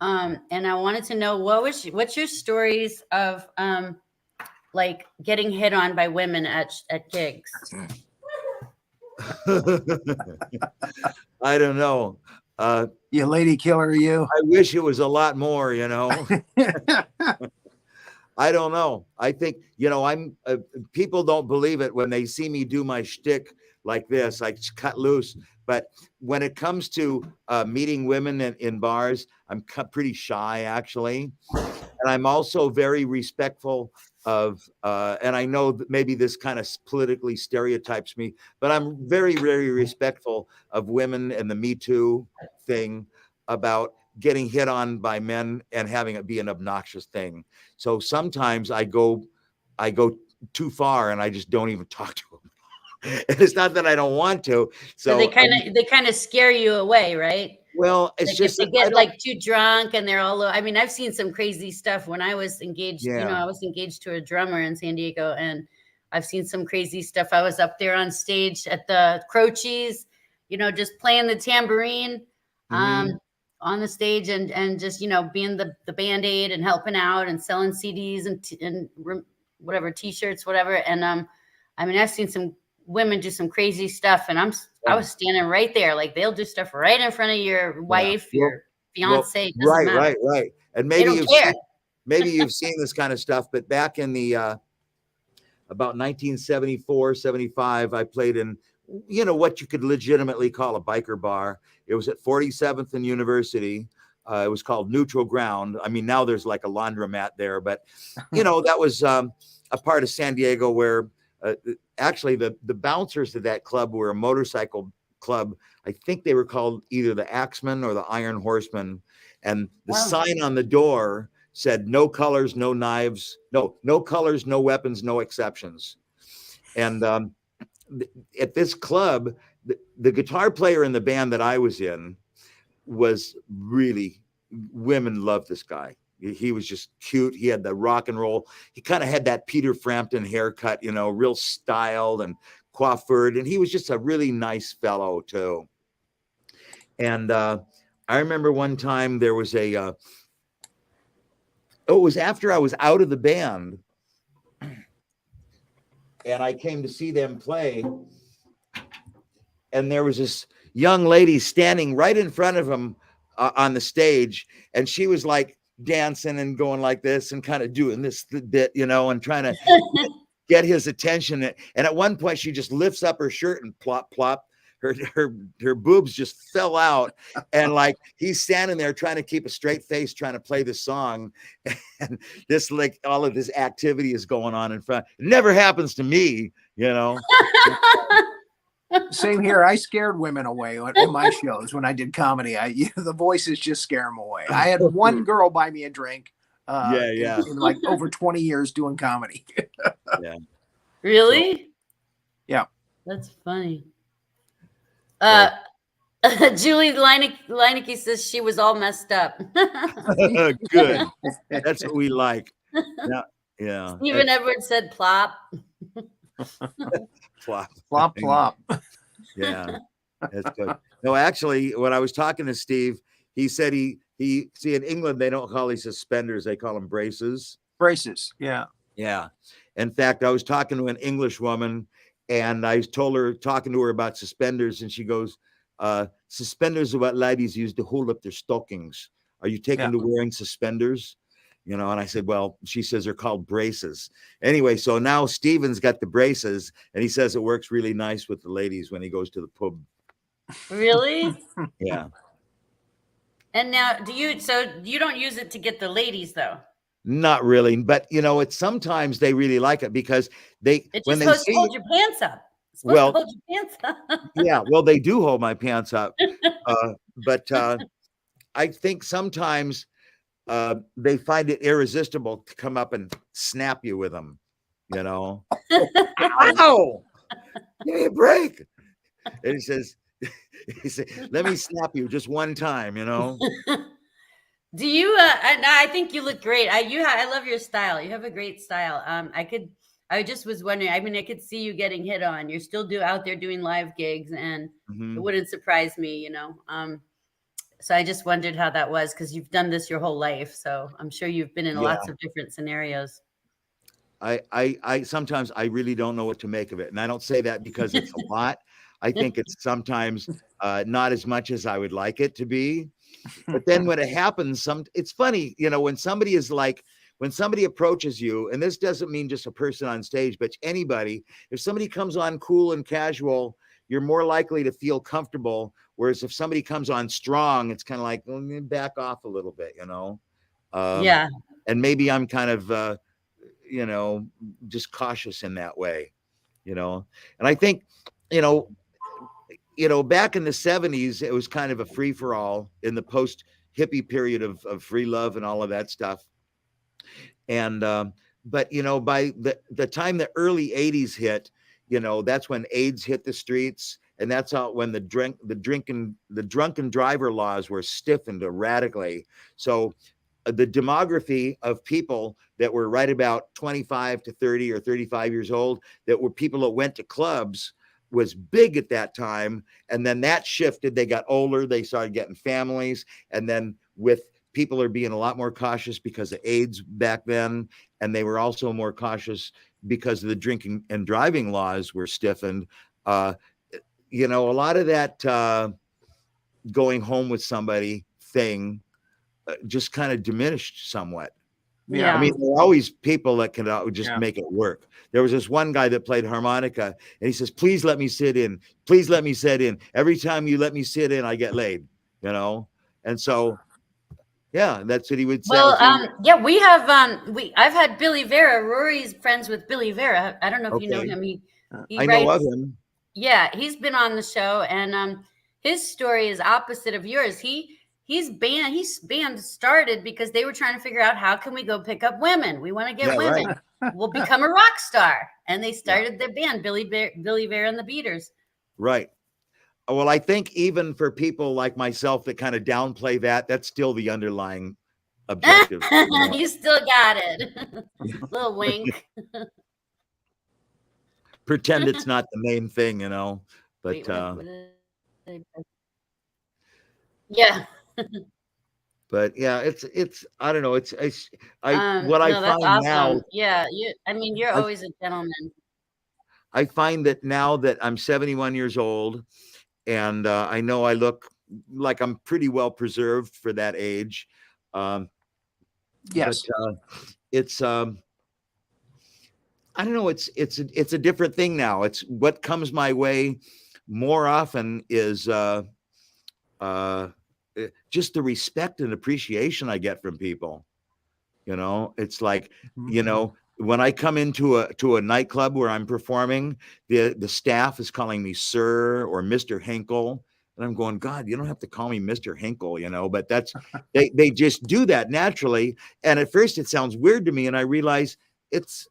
And I wanted to know what's your stories of like getting hit on by women at gigs? I don't know. You lady killer, you. I wish it was a lot more, I don't know. I think, I'm people don't believe it when they see me do my shtick like this, I cut loose. But when it comes to meeting women in bars, I'm pretty shy, actually. And I'm also very respectful of, and I know that maybe this kind of politically stereotypes me, but I'm very, very respectful of women and the Me Too thing about getting hit on by men and having it be an obnoxious thing. So sometimes I go too far and I just don't even talk to them. And it's not that I don't want to. So they kind of scare you away, right? Well, it's like just if they get like too drunk and they're all. I mean, I've seen some crazy stuff when I was engaged. Yeah. I was engaged to a drummer in San Diego, and I've seen some crazy stuff. I was up there on stage at the Croce's, just playing the tambourine Mhm. on the stage and just, being the Band-Aid and helping out and selling CDs and whatever, T-shirts, whatever. And I mean, I've seen some women do some crazy stuff, and I was standing right there. Like, they'll do stuff right in front of your wife, your fiance, it doesn't matter. Right. And They don't care. maybe you've seen this kind of stuff, but back in the about 1974, 75, I played in, what you could legitimately call a biker bar. It was at 47th and University. It was called Neutral Ground. I mean, now there's like a laundromat there, but that was a part of San Diego where actually the bouncers of that club were a motorcycle club. I think they were called either the Axemen or the Iron Horsemen. And the sign on the door said no colors, no knives, no colors, no weapons, no exceptions. And at this club, the guitar player in the band that I was in was really, women loved this guy. He was just cute. He had the rock and roll. He kind of had that Peter Frampton haircut, real styled and coiffured. And he was just a really nice fellow too. And I remember one time there was it was after I was out of the band and I came to see them play. And there was this young lady standing right in front of him on the stage. And she was like dancing and going like this and kind of doing this bit, and trying to get his attention. And at one point she just lifts up her shirt and plop, plop. Her boobs just fell out, and like he's standing there trying to keep a straight face, trying to play the song, and just like all of this activity is going on in front. It never happens to me, Same here. I scared women away in my shows when I did comedy. The voices just scare them away. I had one girl buy me a drink. In like over 20 years doing comedy. Yeah. Really? So, yeah. That's funny. Julie Leinicke says she was all messed up. Good. That's what we like. Yeah. Stephen Edwards said plop. Plop. Plop, plop. Yeah. That's good. No, actually, when I was talking to Steve, he said he see in England, they don't call these suspenders, they call them braces. Braces. Yeah. Yeah. In fact, I was talking to an English woman and I talking to her about suspenders, and she goes, suspenders are what ladies use to hold up their stockings. Are you taking to wearing suspenders? And I said, well, she says they're called braces. Anyway, so now Steven's got the braces, and he says it works really nice with the ladies when he goes to the pub. Really? Yeah. And now, you don't use it to get the ladies though? Not really, but it's sometimes they really like it because it's when supposed to hold your pants up. It's supposed to hold your pants up. Yeah, well, they do hold my pants up, but I think sometimes they find it irresistible to come up and snap you with them. Ow! Give me a break. And he says, "Let me snap you just one time." Do you? I think you look great. I love your style. You have a great style. I just was wondering. I mean, I could see you getting hit on. You're still out there doing live gigs, and it wouldn't surprise me. So I just wondered how that was, because you've done this your whole life. So I'm sure you've been in lots of different scenarios. I sometimes I really don't know what to make of it, and I don't say that because it's a lot. I think it's sometimes not as much as I would like it to be. But then when it happens, it's funny, when somebody approaches you, and this doesn't mean just a person on stage, but anybody, if somebody comes on cool and casual, you're more likely to feel comfortable. Whereas if somebody comes on strong, it's kind of like, well, back off a little bit, Yeah. And maybe I'm kind of, just cautious in that way, and I think, back in the 70s, it was kind of a free for all in the post hippie period of free love and all of that stuff. And, but, by the time the early 80s hit, that's when AIDS hit the streets. And that's how, when the drunken driver laws were stiffened radically. So the demography of people that were right about 25 to 30 or 35 years old, that were people that went to clubs, was big at that time. And then that shifted. They got older. They started getting families. And then with people are being a lot more cautious because of AIDS back then. And they were also more cautious because of the drinking and driving laws were stiffened. You know, a lot of that going home with somebody thing just kind of diminished somewhat. Yeah. I mean, there are always people that can just make it work. There was this one guy that played harmonica, and he says, "Please let me sit in. Please let me sit in. Every time you let me sit in, I get laid." You know, and so, yeah, that's what he would say. Well, yeah, we have I've had Billy Vera. Rory's friends with Billy Vera. I don't know if you know him. He I writes, know of him. Yeah, he's been on the show, and his story is opposite of yours. His band started because they were trying to figure out how can we go pick up women. We want to get women. Right. We'll become a rock star, and they started their band, Billy Vera and the Beaters. Right. Well, I think even for people like myself that kind of downplay that, that's still the underlying objective. You know? You still got it. Little wink. Pretend it's not the main thing, you know. But yeah. But yeah, it's I don't know. What no, I that's find awesome. now. Yeah, I mean, you're always a gentleman. I find that now that I'm 71 years old, and I know I look like I'm pretty well preserved for that age. Yes, but it's I don't know. It's a different thing now. It's what comes my way more often is just the respect and appreciation I get from people. You know, it's like, you know, when I come into a nightclub where I'm performing, the staff is calling me sir or Mr. Hinkle. And I'm going, God, you don't have to call me Mr. Hinkle, you know, but that's, they just do that naturally. And at first it sounds weird to me. And I realize it's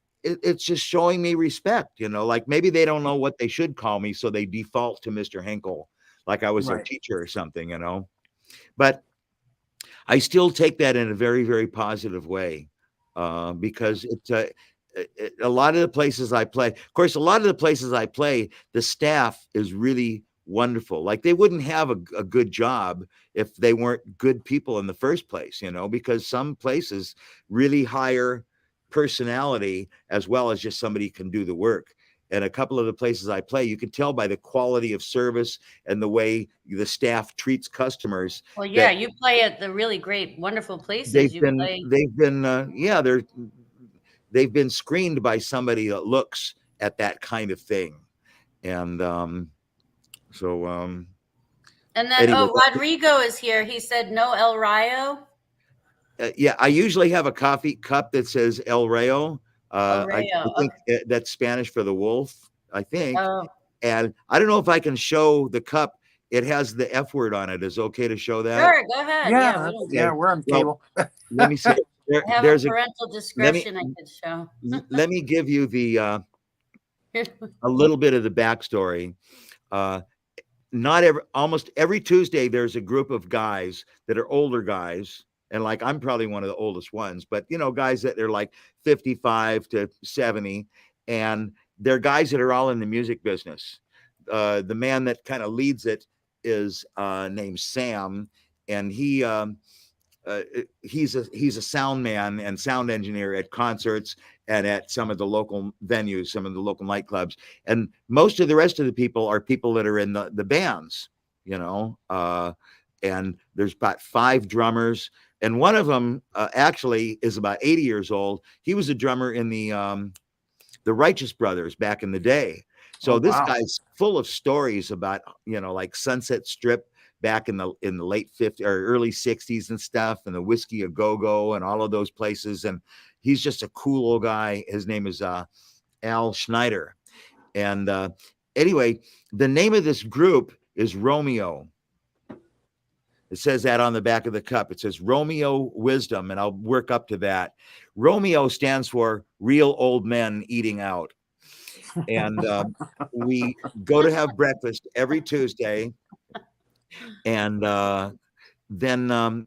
just showing me respect, you know, like maybe they don't know what they should call me. So they default to Mr. Hinkle, like I was their teacher or something, you know, but I still take that in a very, very positive way because it's a lot of the places I play. Of course, a lot of the places I play, the staff is really wonderful. Like they wouldn't have a good job if they weren't good people in the first place, you know, because some places really hire personality as well as just somebody who can do the work. And a couple of the places I play, you can tell by the quality of service and the way the staff treats customers. Well, yeah, you play at the really great, wonderful places. They've been screened by somebody that looks at that kind of thing. And and then anyway, Rodrigo is here. He said no El Rayo. Yeah, I usually have a coffee cup that says El Rayo. I think that's Spanish for the wolf, I think. And I don't know if I can show the cup. It has the F word on it. Is it okay to show that? Sure, go ahead. Yeah, we're on cable. Let me see. There's parental discretion I could show. Let me give you the a little bit of the backstory. Almost every Tuesday, there's a group of guys that are older guys. And like, I'm probably one of the oldest ones, but you know, guys that are like 55 to 70, and they're guys that are all in the music business. The man that kind of leads it is named Sam, and he's a sound man and sound engineer at concerts and at some of the local venues, some of the local nightclubs. And most of the rest of the people are people that are in the bands, you know, and there's about 5 drummers. And one of them actually is about 80 years old. He was a drummer in the Righteous Brothers back in the day. So this guy's full of stories about, you know, like Sunset Strip back in the late 50s or early 60s and stuff, and the Whiskey a Go-Go and all of those places. And he's just a cool old guy. His name is Al Schneider. And anyway, the name of this group is Romeo. It says that on the back of the cup. It says Romeo Wisdom, and I'll work up to that. Romeo stands for Real Old Men Eating Out. And we go to have breakfast every Tuesday. And then,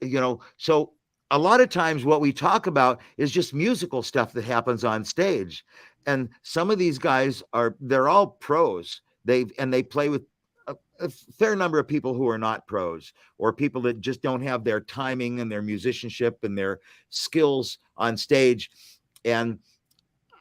you know, so a lot of times what we talk about is just musical stuff that happens on stage. And some of these guys they're all pros. They play with a fair number of people who are not pros, or people that just don't have their timing and their musicianship and their skills on stage. And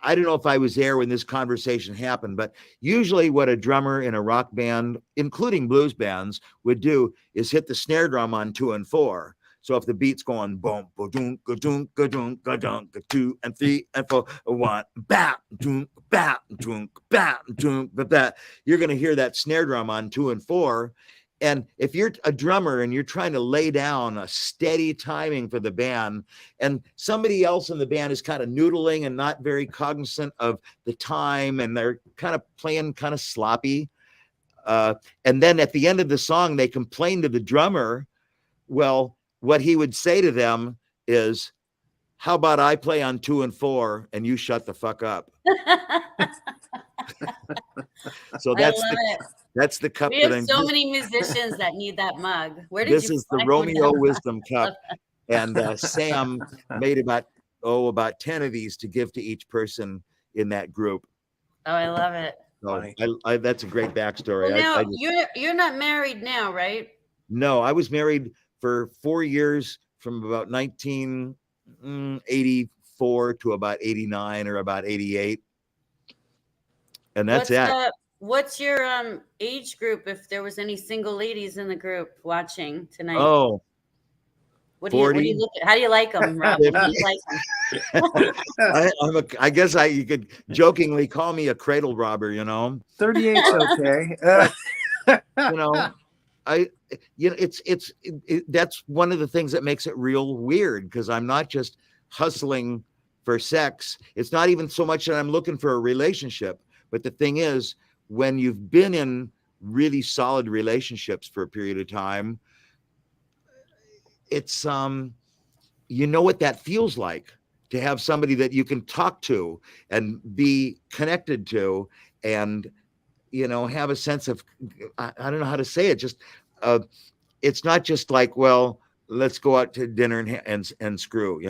I don't know if I was there when this conversation happened, but usually what a drummer in a rock band, including blues bands, would do is hit the snare drum on 2 and 4. So if the beat's going boom, ba-doom, ga-doom, ga-doom, ga-doom, ga-2 and 3 and 4, 1, bap, doom, bap, doom, bap, doom, that you're going to hear that snare drum on 2 and 4. And if you're a drummer and you're trying to lay down a steady timing for the band, and somebody else in the band is kind of noodling and not very cognizant of the time, and they're kind of playing kind of sloppy, and then at the end of the song, they complain to the drummer, well, what he would say to them is, how about I play on 2 and 4 and you shut the fuck up? So that's the cup. We have so many musicians that need that mug. Where did this is the Romeo Wisdom cup, and Sam made about 10 of these to give to each person in that group. Oh, I love it. So that's a great backstory. Well, now you're not married now, right? No, I was married for 4 years, from about 1984 to about 89 or about 88, and that's it. What's your age group, if there was any single ladies in the group watching tonight? Oh, what do you look at? How do you like them, Rob? How do you like them? I guess you could jokingly call me a cradle robber, 38's okay. That's one of the things that makes it real weird, because I'm not just hustling for sex. It's not even so much that I'm looking for a relationship, but the thing is, when you've been in really solid relationships for a period of time, it's what that feels like, to have somebody that you can talk to and be connected to, and have a sense of, I don't know how to say it, just it's not just like, well, let's go out to dinner and screw,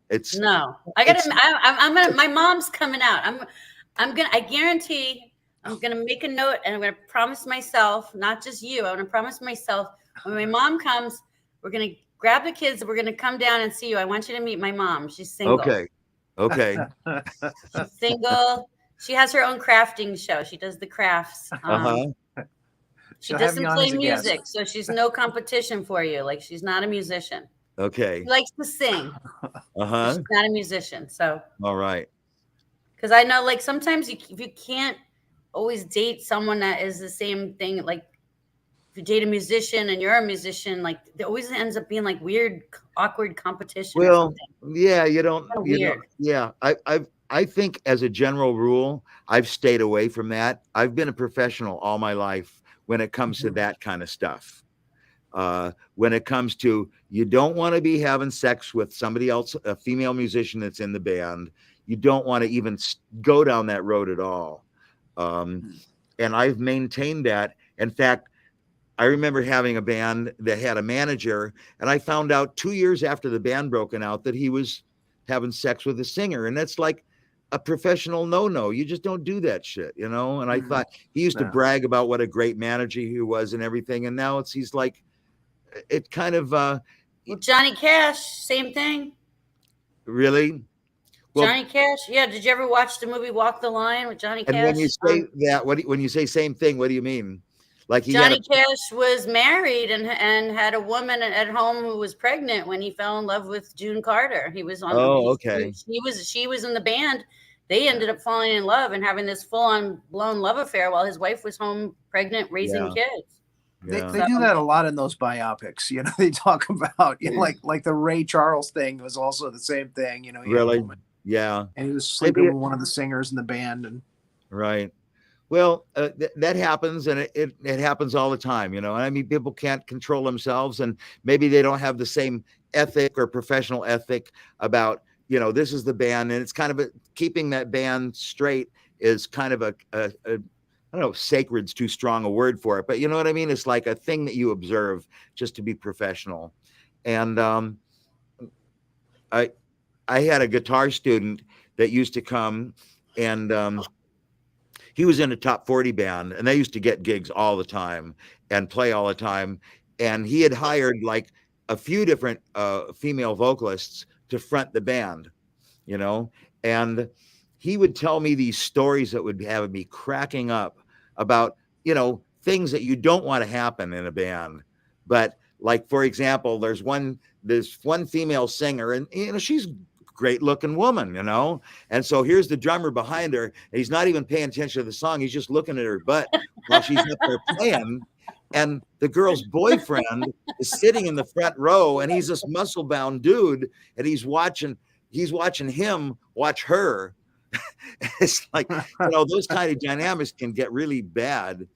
it's no. I'm gonna, my mom's coming out. I guarantee I'm going to make a note, and I'm going to promise myself, not just you, I want to promise myself, when my mom comes, we're going to grab the kids, we're going to come down and see you. I want you to meet my mom. She's single. Okay. She's single. She has her own crafting show. She does the crafts. She doesn't play music, so she's no competition for you. Like, she's not a musician. Okay. She likes to sing. She's not a musician. So. All right. Because I know, like, sometimes if you can't always date someone that is the same thing, like if you date a musician and you're a musician, like there always ends up being like weird, awkward competition. Well, yeah, yeah. I think as a general rule, I've stayed away from that. I've been a professional all my life when it comes to that kind of stuff. When it comes to, you don't want to be having sex with somebody else, a female musician that's in the band. You don't want to even go down that road at all. And I've maintained that. In fact, I remember having a band that had a manager, and I found out 2 years after the band broken out that he was having sex with a singer. And that's like a professional no-no. You just don't do that shit, And I thought he used to brag about what a great manager he was and everything. And now he's like, it kind of, well, Johnny Cash, same thing. Really? Well, Johnny Cash, yeah. Did you ever watch the movie Walk the Line with Johnny Cash? And when you say that, when you say same thing, what do you mean? Like Johnny Cash was married and had a woman at home who was pregnant when he fell in love with June Carter. He was on. Okay. She was in the band. They ended up falling in love and having this full-on blown love affair while his wife was home pregnant raising kids. They do that a lot in those biopics. They talk about like the Ray Charles thing was also the same thing. Really. Yeah, and he was sleeping with one of the singers in the band, and right. Well, that happens, and it happens all the time, And I mean, people can't control themselves, and maybe they don't have the same ethic or professional ethic about, this is the band, and it's kind of keeping that band straight is kind of a I don't know, sacred's too strong a word for it, but you know what I mean? It's like a thing that you observe just to be professional, and I had a guitar student that used to come, and he was in a top 40 band, and they used to get gigs all the time and play all the time. And he had hired like a few different female vocalists to front the band, you know, and he would tell me these stories that would have me cracking up about, you know, things that you don't want to happen in a band. But like, for example, there's one female singer, and you know, she's a great looking woman, you know, and so here's the drummer behind her, and he's not even paying attention to the song, he's just looking at her butt while she's up there playing. And the girl's boyfriend is sitting in the front row, and he's this muscle bound dude, and he's watching him watch her. It's like, you know, those kind of dynamics can get really bad.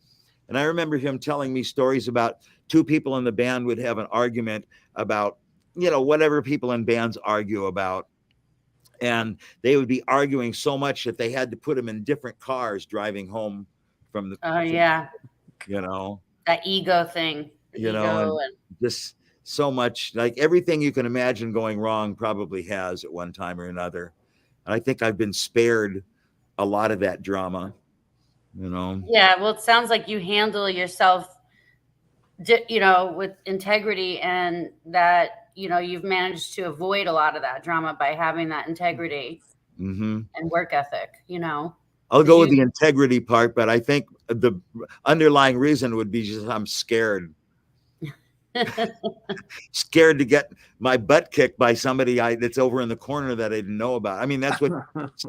And I remember him telling me stories about two people in the band would have an argument about, you know, whatever people in bands argue about. And they would be arguing so much that they had to put them in different cars driving home from the, yeah, you know, that ego thing, you know, and just so much, like everything you can imagine going wrong probably has at one time or another. And I think I've been spared a lot of that drama, you know. Yeah, well, it sounds like you handle yourself, you know, with integrity, and that, you know, you've managed to avoid a lot of that drama by having that integrity and work ethic, you know. I'll go with the integrity part, but I think the underlying reason would be just I'm scared. Scared to get my butt kicked by somebody that's over in the corner that I didn't know about. I mean, that's what,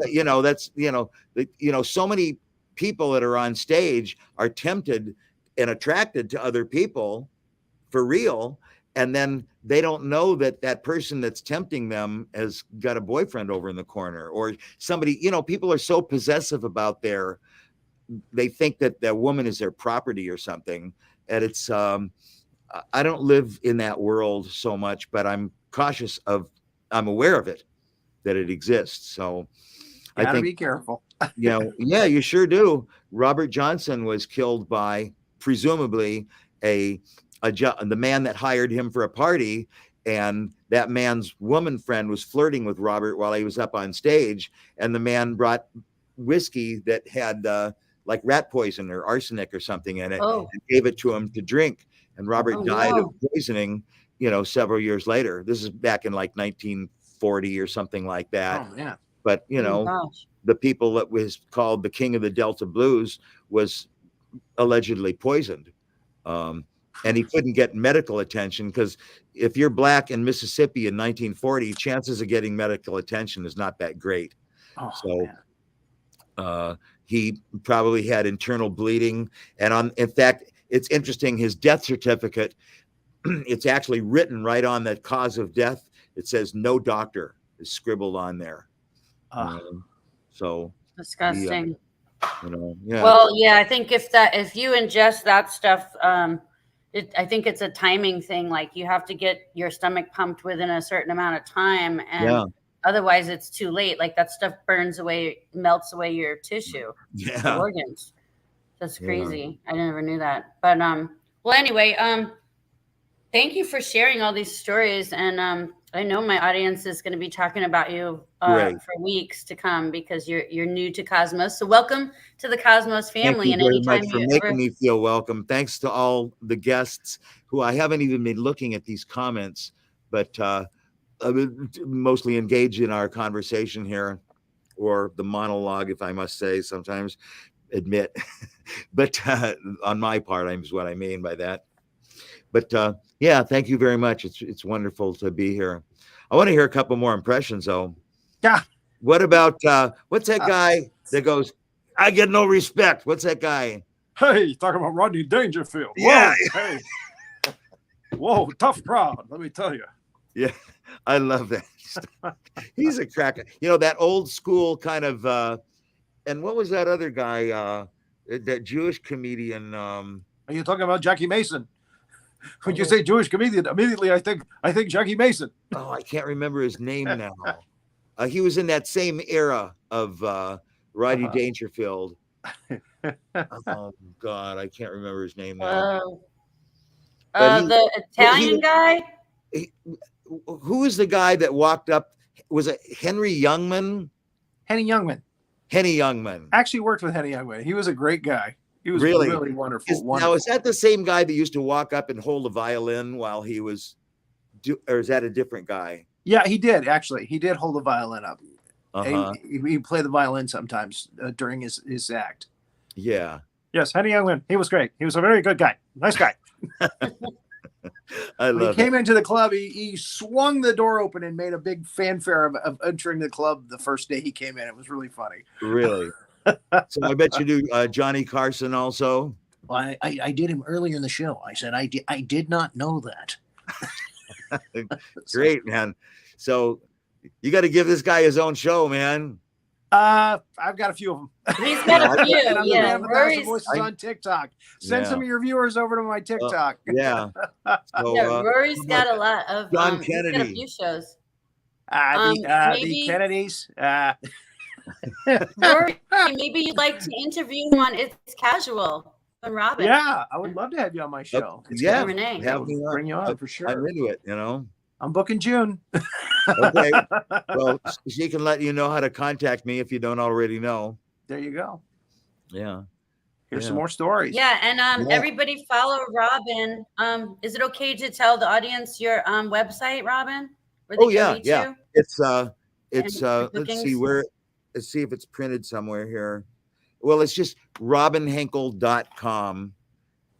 you know, that's, you know, so many people that are on stage are tempted and attracted to other people for real. And then they don't know that that person that's tempting them has got a boyfriend over in the corner, or somebody, you know, people are so possessive about they think that that woman is their property or something. And it's, I don't live in that world so much, but I'm I'm aware of it, that it exists. So I think, be careful. You know, yeah, you sure do. Robert Johnson was killed by presumably the man that hired him for a party, and that man's woman friend was flirting with Robert while he was up on stage, and the man brought whiskey that had like rat poison or arsenic or something in it, and gave it to him to drink. And Robert died of poisoning, you know, several years later. This is back in like 1940 or something like that. Oh, yeah. But, you know, the people that was called the King of the Delta Blues was allegedly poisoned. And he couldn't get medical attention, because if you're black in Mississippi in 1940, chances of getting medical attention is not that great. He probably had internal bleeding. And in fact, it's interesting, his death certificate, it's actually written right on the cause of death. It says no doctor is scribbled on there. So disgusting. You know, yeah. Well, yeah, I think if you ingest that stuff, I think it's a timing thing. Like, you have to get your stomach pumped within a certain amount of time, and otherwise it's too late. Like, that stuff melts away your tissue, your organs. That's crazy. I never knew that. But well, anyway, thank you for sharing all these stories, and I know my audience is going to be talking about you for weeks to come, because you're new to Cosmos. So welcome to the Cosmos family. Thank you very much for making me feel welcome. Thanks to all the guests who I haven't even been looking at these comments, but mostly engaged in our conversation here, or the monologue, if I must say, sometimes admit. But on my part, is what I mean by that. But yeah, thank you very much. It's wonderful to be here. I want to hear a couple more impressions, though. Yeah. What about what's that guy that goes, "I get no respect"? What's that guy? Hey, talking about Rodney Dangerfield. Yeah. Whoa, hey. Whoa, tough crowd, let me tell you. Yeah, I love that. He's a cracker. You know, that old school kind of. And what was that other guy? That Jewish comedian. Are you talking about Jackie Mason? When you say Jewish comedian, immediately I think Jackie Mason. Oh, I can't remember his name now. He was in that same era of Rodney Dangerfield. Oh God, I can't remember his name now. The Italian guy. who is the guy that walked up? Was it Henry Youngman? Henny Youngman. Henny Youngman. Actually worked with Henny Youngman. He was a great guy. He was really wonderful. Now, is that the same guy that used to walk up and hold a violin while he was, or is that a different guy? Yeah, he did, actually. He did hold the violin up. Uh-huh. He played the violin sometimes during his act. Yeah. Yes, Henny Youngman. He was great. He was a very good guy. Nice guy. I love it. When he came into the club, he swung the door open and made a big fanfare of entering the club the first day he came in. It was really funny. Really? So I bet you do Johnny Carson also. Well, I did him earlier in the show. I said I did not know that. Great, man. So you got to give this guy his own show, man. I've got a few of them. He's got a few. Yeah, Rory's voices on TikTok. Send some of your viewers over to my TikTok. Yeah. So, Rory's got a lot of John He's Kennedy. got a few shows. The Kennedys. Rory, maybe you'd like to interview him on It's Casual on Robin. Yeah, I would love to have you on my show. Yeah, Renee. have me Bring you on for sure. I'm into it, you know. I'm booking June. Okay. Well, she can let you know how to contact me if you don't already know. There you go. Yeah. Here's some more stories. Yeah, and everybody follow Robin. Is it okay to tell the audience your website, Robin? Where they can reach you? It's let's see if it's printed somewhere here. Well, it's just robinhenkel.com.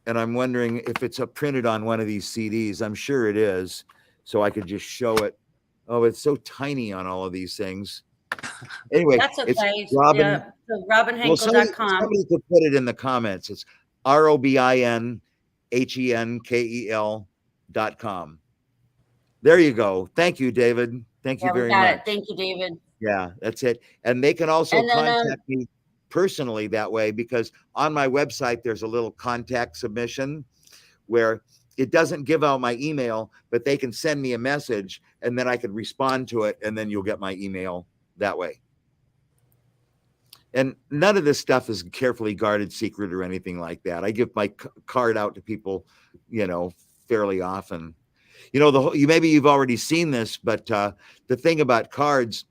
And I'm wondering if it's printed on one of these CDs. I'm sure it is. So I could just show it. Oh, it's so tiny on all of these things. Anyway, that's okay. It's Robin. Yeah. So robinhenkel.com. Somebody could put it in the comments. It's ROBINHENKEL.com. There you go. Thank you, David. Thank you very much. Thank you, David. Yeah, that's it. And they can also contact me personally that way, because on my website, there's a little contact submission where it doesn't give out my email, but they can send me a message and then I could respond to it. And then you'll get my email that way. And none of this stuff is carefully guarded secret or anything like that. I give my card out to people, fairly often. Maybe you've already seen this, but the thing about cards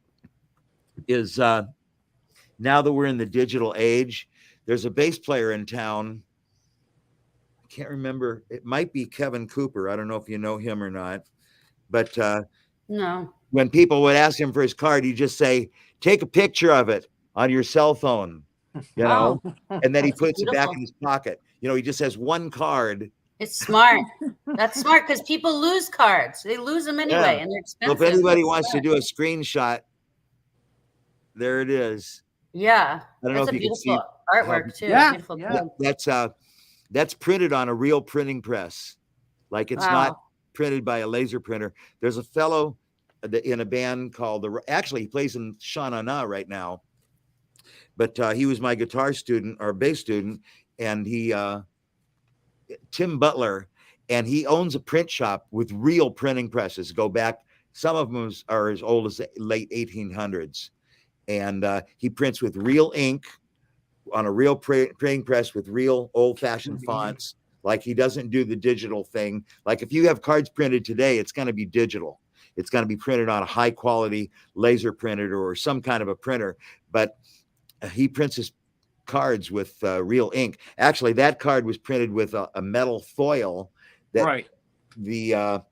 is now that we're in the digital age, there's a bass player in town. I can't remember. It might be Kevin Cooper. I don't know if you know him or not, but no. When people would ask him for his card, he'd just say, take a picture of it on your cell phone, and then he puts it back in his pocket. He just has one card. It's smart. That's smart, because people lose cards. They lose them anyway, and they're expensive. So if anybody wants to do a screenshot, there it is. Yeah. I don't know if you can see artwork too. Yeah. Beautiful. That's printed on a real printing press. Like it's not printed by a laser printer. There's a fellow in a band called actually he plays in Sha Na Na right now, but he was my guitar student or bass student, and he Tim Butler, and he owns a print shop with real printing presses. Go back, some of them are as old as the late 1800s, and he prints with real ink on a real printing press with real old-fashioned fonts. Like, he doesn't do the digital thing. Like, if you have cards printed today, it's going to be digital. It's going to be printed on a high quality laser printer or some kind of a printer, but he prints his cards with real ink. Actually, that card was printed with a metal foil that the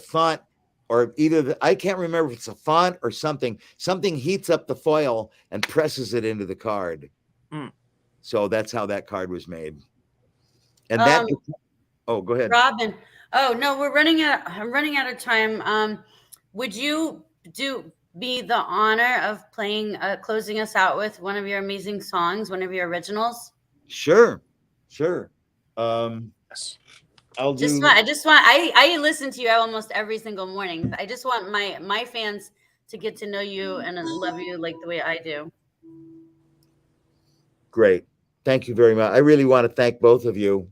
font, or either I can't remember if it's a font or something heats up the foil and presses it into the card. So that's how that card was made. And go ahead, Robin. Oh no, I'm running out of time. Would you do me the honor of playing, closing us out with one of your amazing songs, one of your originals? Sure. I listen to you almost every single morning. I just want my fans to get to know you and love you like the way I do. Great. Thank you very much. I really want to thank both of you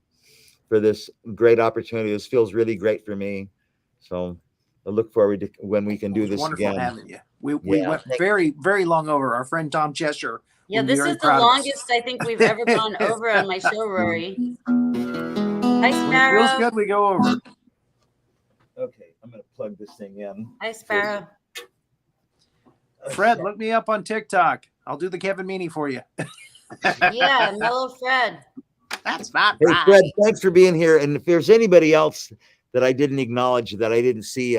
for this great opportunity. This feels really great for me. So I look forward to when we can do this wonderful again. Having you. We went very, very long over. Our friend Tom Cheshire. Yeah, this is the longest I think we've ever gone over on my show, Rory. Hi, Sparrow. It feels good we go over. Okay, I'm gonna plug this thing in. Hi, Sparrow. Fred, look me up on TikTok. I'll do the Kevin Meaney for you. Yeah, Mellow Fred. That's not Hey, right. Fred, thanks for being here. And if there's anybody else that I didn't acknowledge, that I didn't see,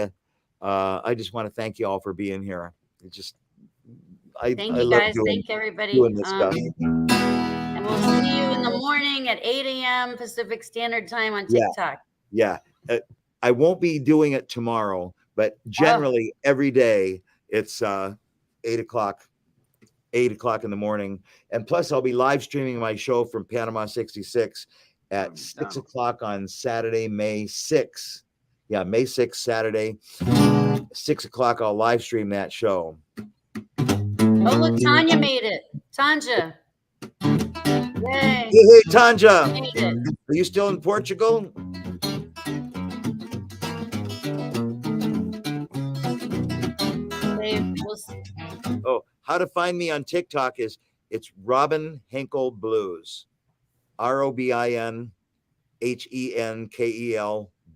I just want to thank you all for being here. It just, Thank you love guys. Thank everybody. doing this stuff. And we'll see you in the morning at 8 a.m. Pacific Standard Time on TikTok. Yeah. I won't be doing it tomorrow, but generally every day it's 8 o'clock in the morning. And plus I'll be live streaming my show from Panama 66 at 6 o'clock on Saturday, May 6th. Yeah, May 6th, Saturday, 6 o'clock. I'll live stream that show. Oh, look, Tanya made it. Tanja. Yay. Hey, Tanja. Are you still in Portugal? Oh, how to find me on TikTok is it's Robin Henkel Blues. ROBINHENKEL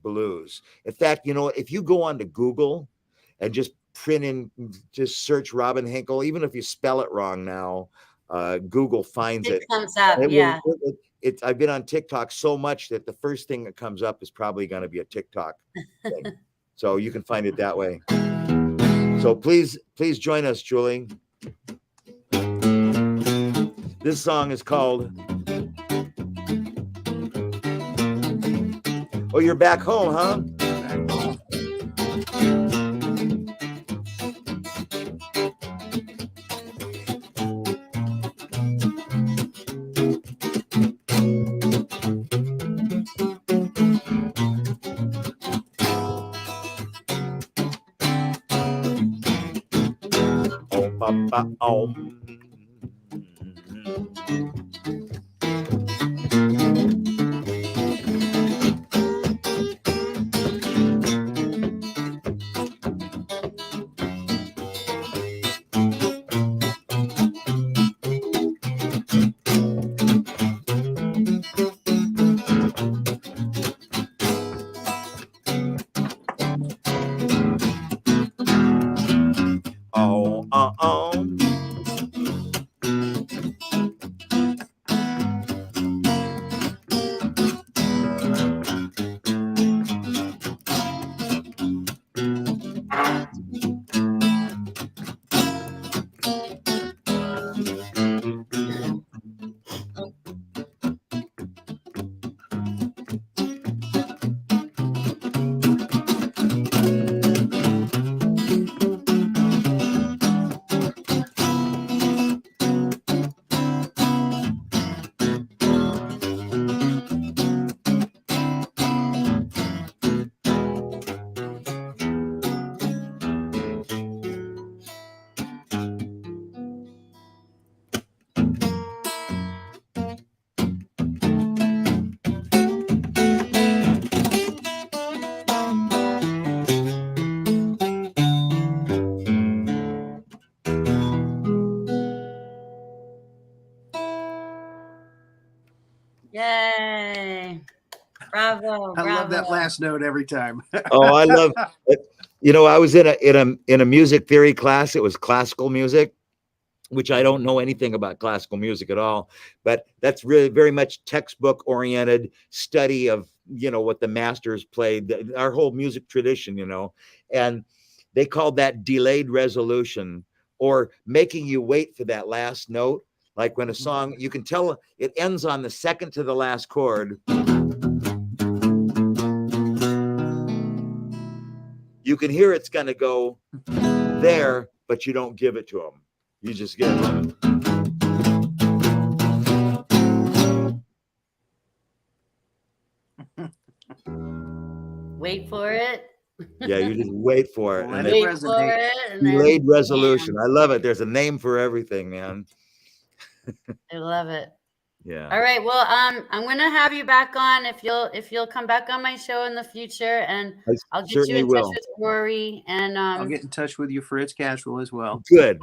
Blues. In fact, you know, if you go onto Google and just just search Robin Henkel, even if you spell it wrong now, Google finds it. Comes up, I've been on TikTok so much that the first thing that comes up is probably going to be a TikTok thing. So you can find it that way. So please join us, Julie. This song is called Oh, you're back home, huh? Yay. Bravo. I love that last note every time. Oh, I love it. You know, I was in a music theory class. It was classical music, which I don't know anything about classical music at all, but that's really very much textbook oriented study of, you know, what the masters played, our whole music tradition, you know, and they called that delayed resolution, or making you wait for that last note. Like when a song, you can tell it ends on the second to the last chord. You can hear it's going to go there, but you don't give it to them. You just get it. Wait for it. Yeah, you just wait for it. Let and it resonate. Delayed resolution. I love it. There's a name for everything, man. I love it. Yeah. All right. Well, I'm gonna have you back on if you'll come back on my show in the future, and I'll get you in touch with Rory, and I'll get in touch with you for It's Casual as well. Good.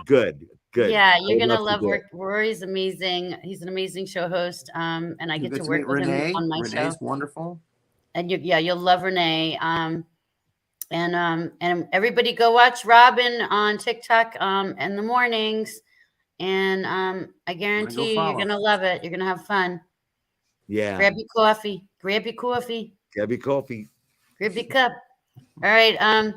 Yeah, you're gonna love Rory's amazing. He's an amazing show host. And I get to work with him on my show. Renee's wonderful. And you'll love Renee. And everybody go watch Robin on TikTok in the mornings. And I guarantee you're gonna love it. You're gonna have fun. Yeah. Grab your coffee. Grab your coffee. Grab your coffee. Grab your cup. All right.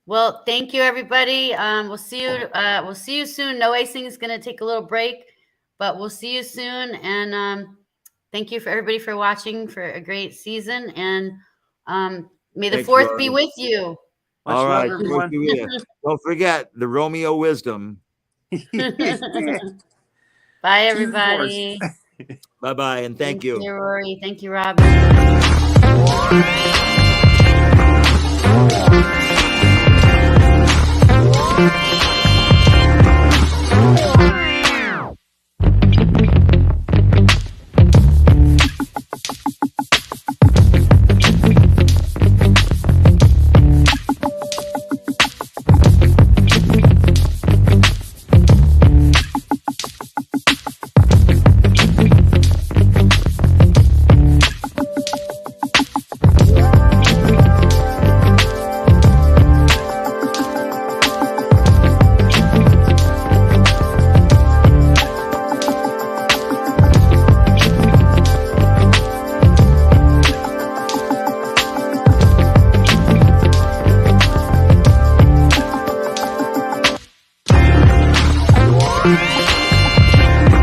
Well, thank you, everybody. We'll see you. We'll see you soon. No Icing is gonna take a little break, but we'll see you soon. And thank you for everybody for watching for a great season. And may the 4th be with you. All right. Don't forget the Romeo wisdom. Bye, everybody. Bye-bye, and thank you. Thank you, Rory. Thank you, Robin.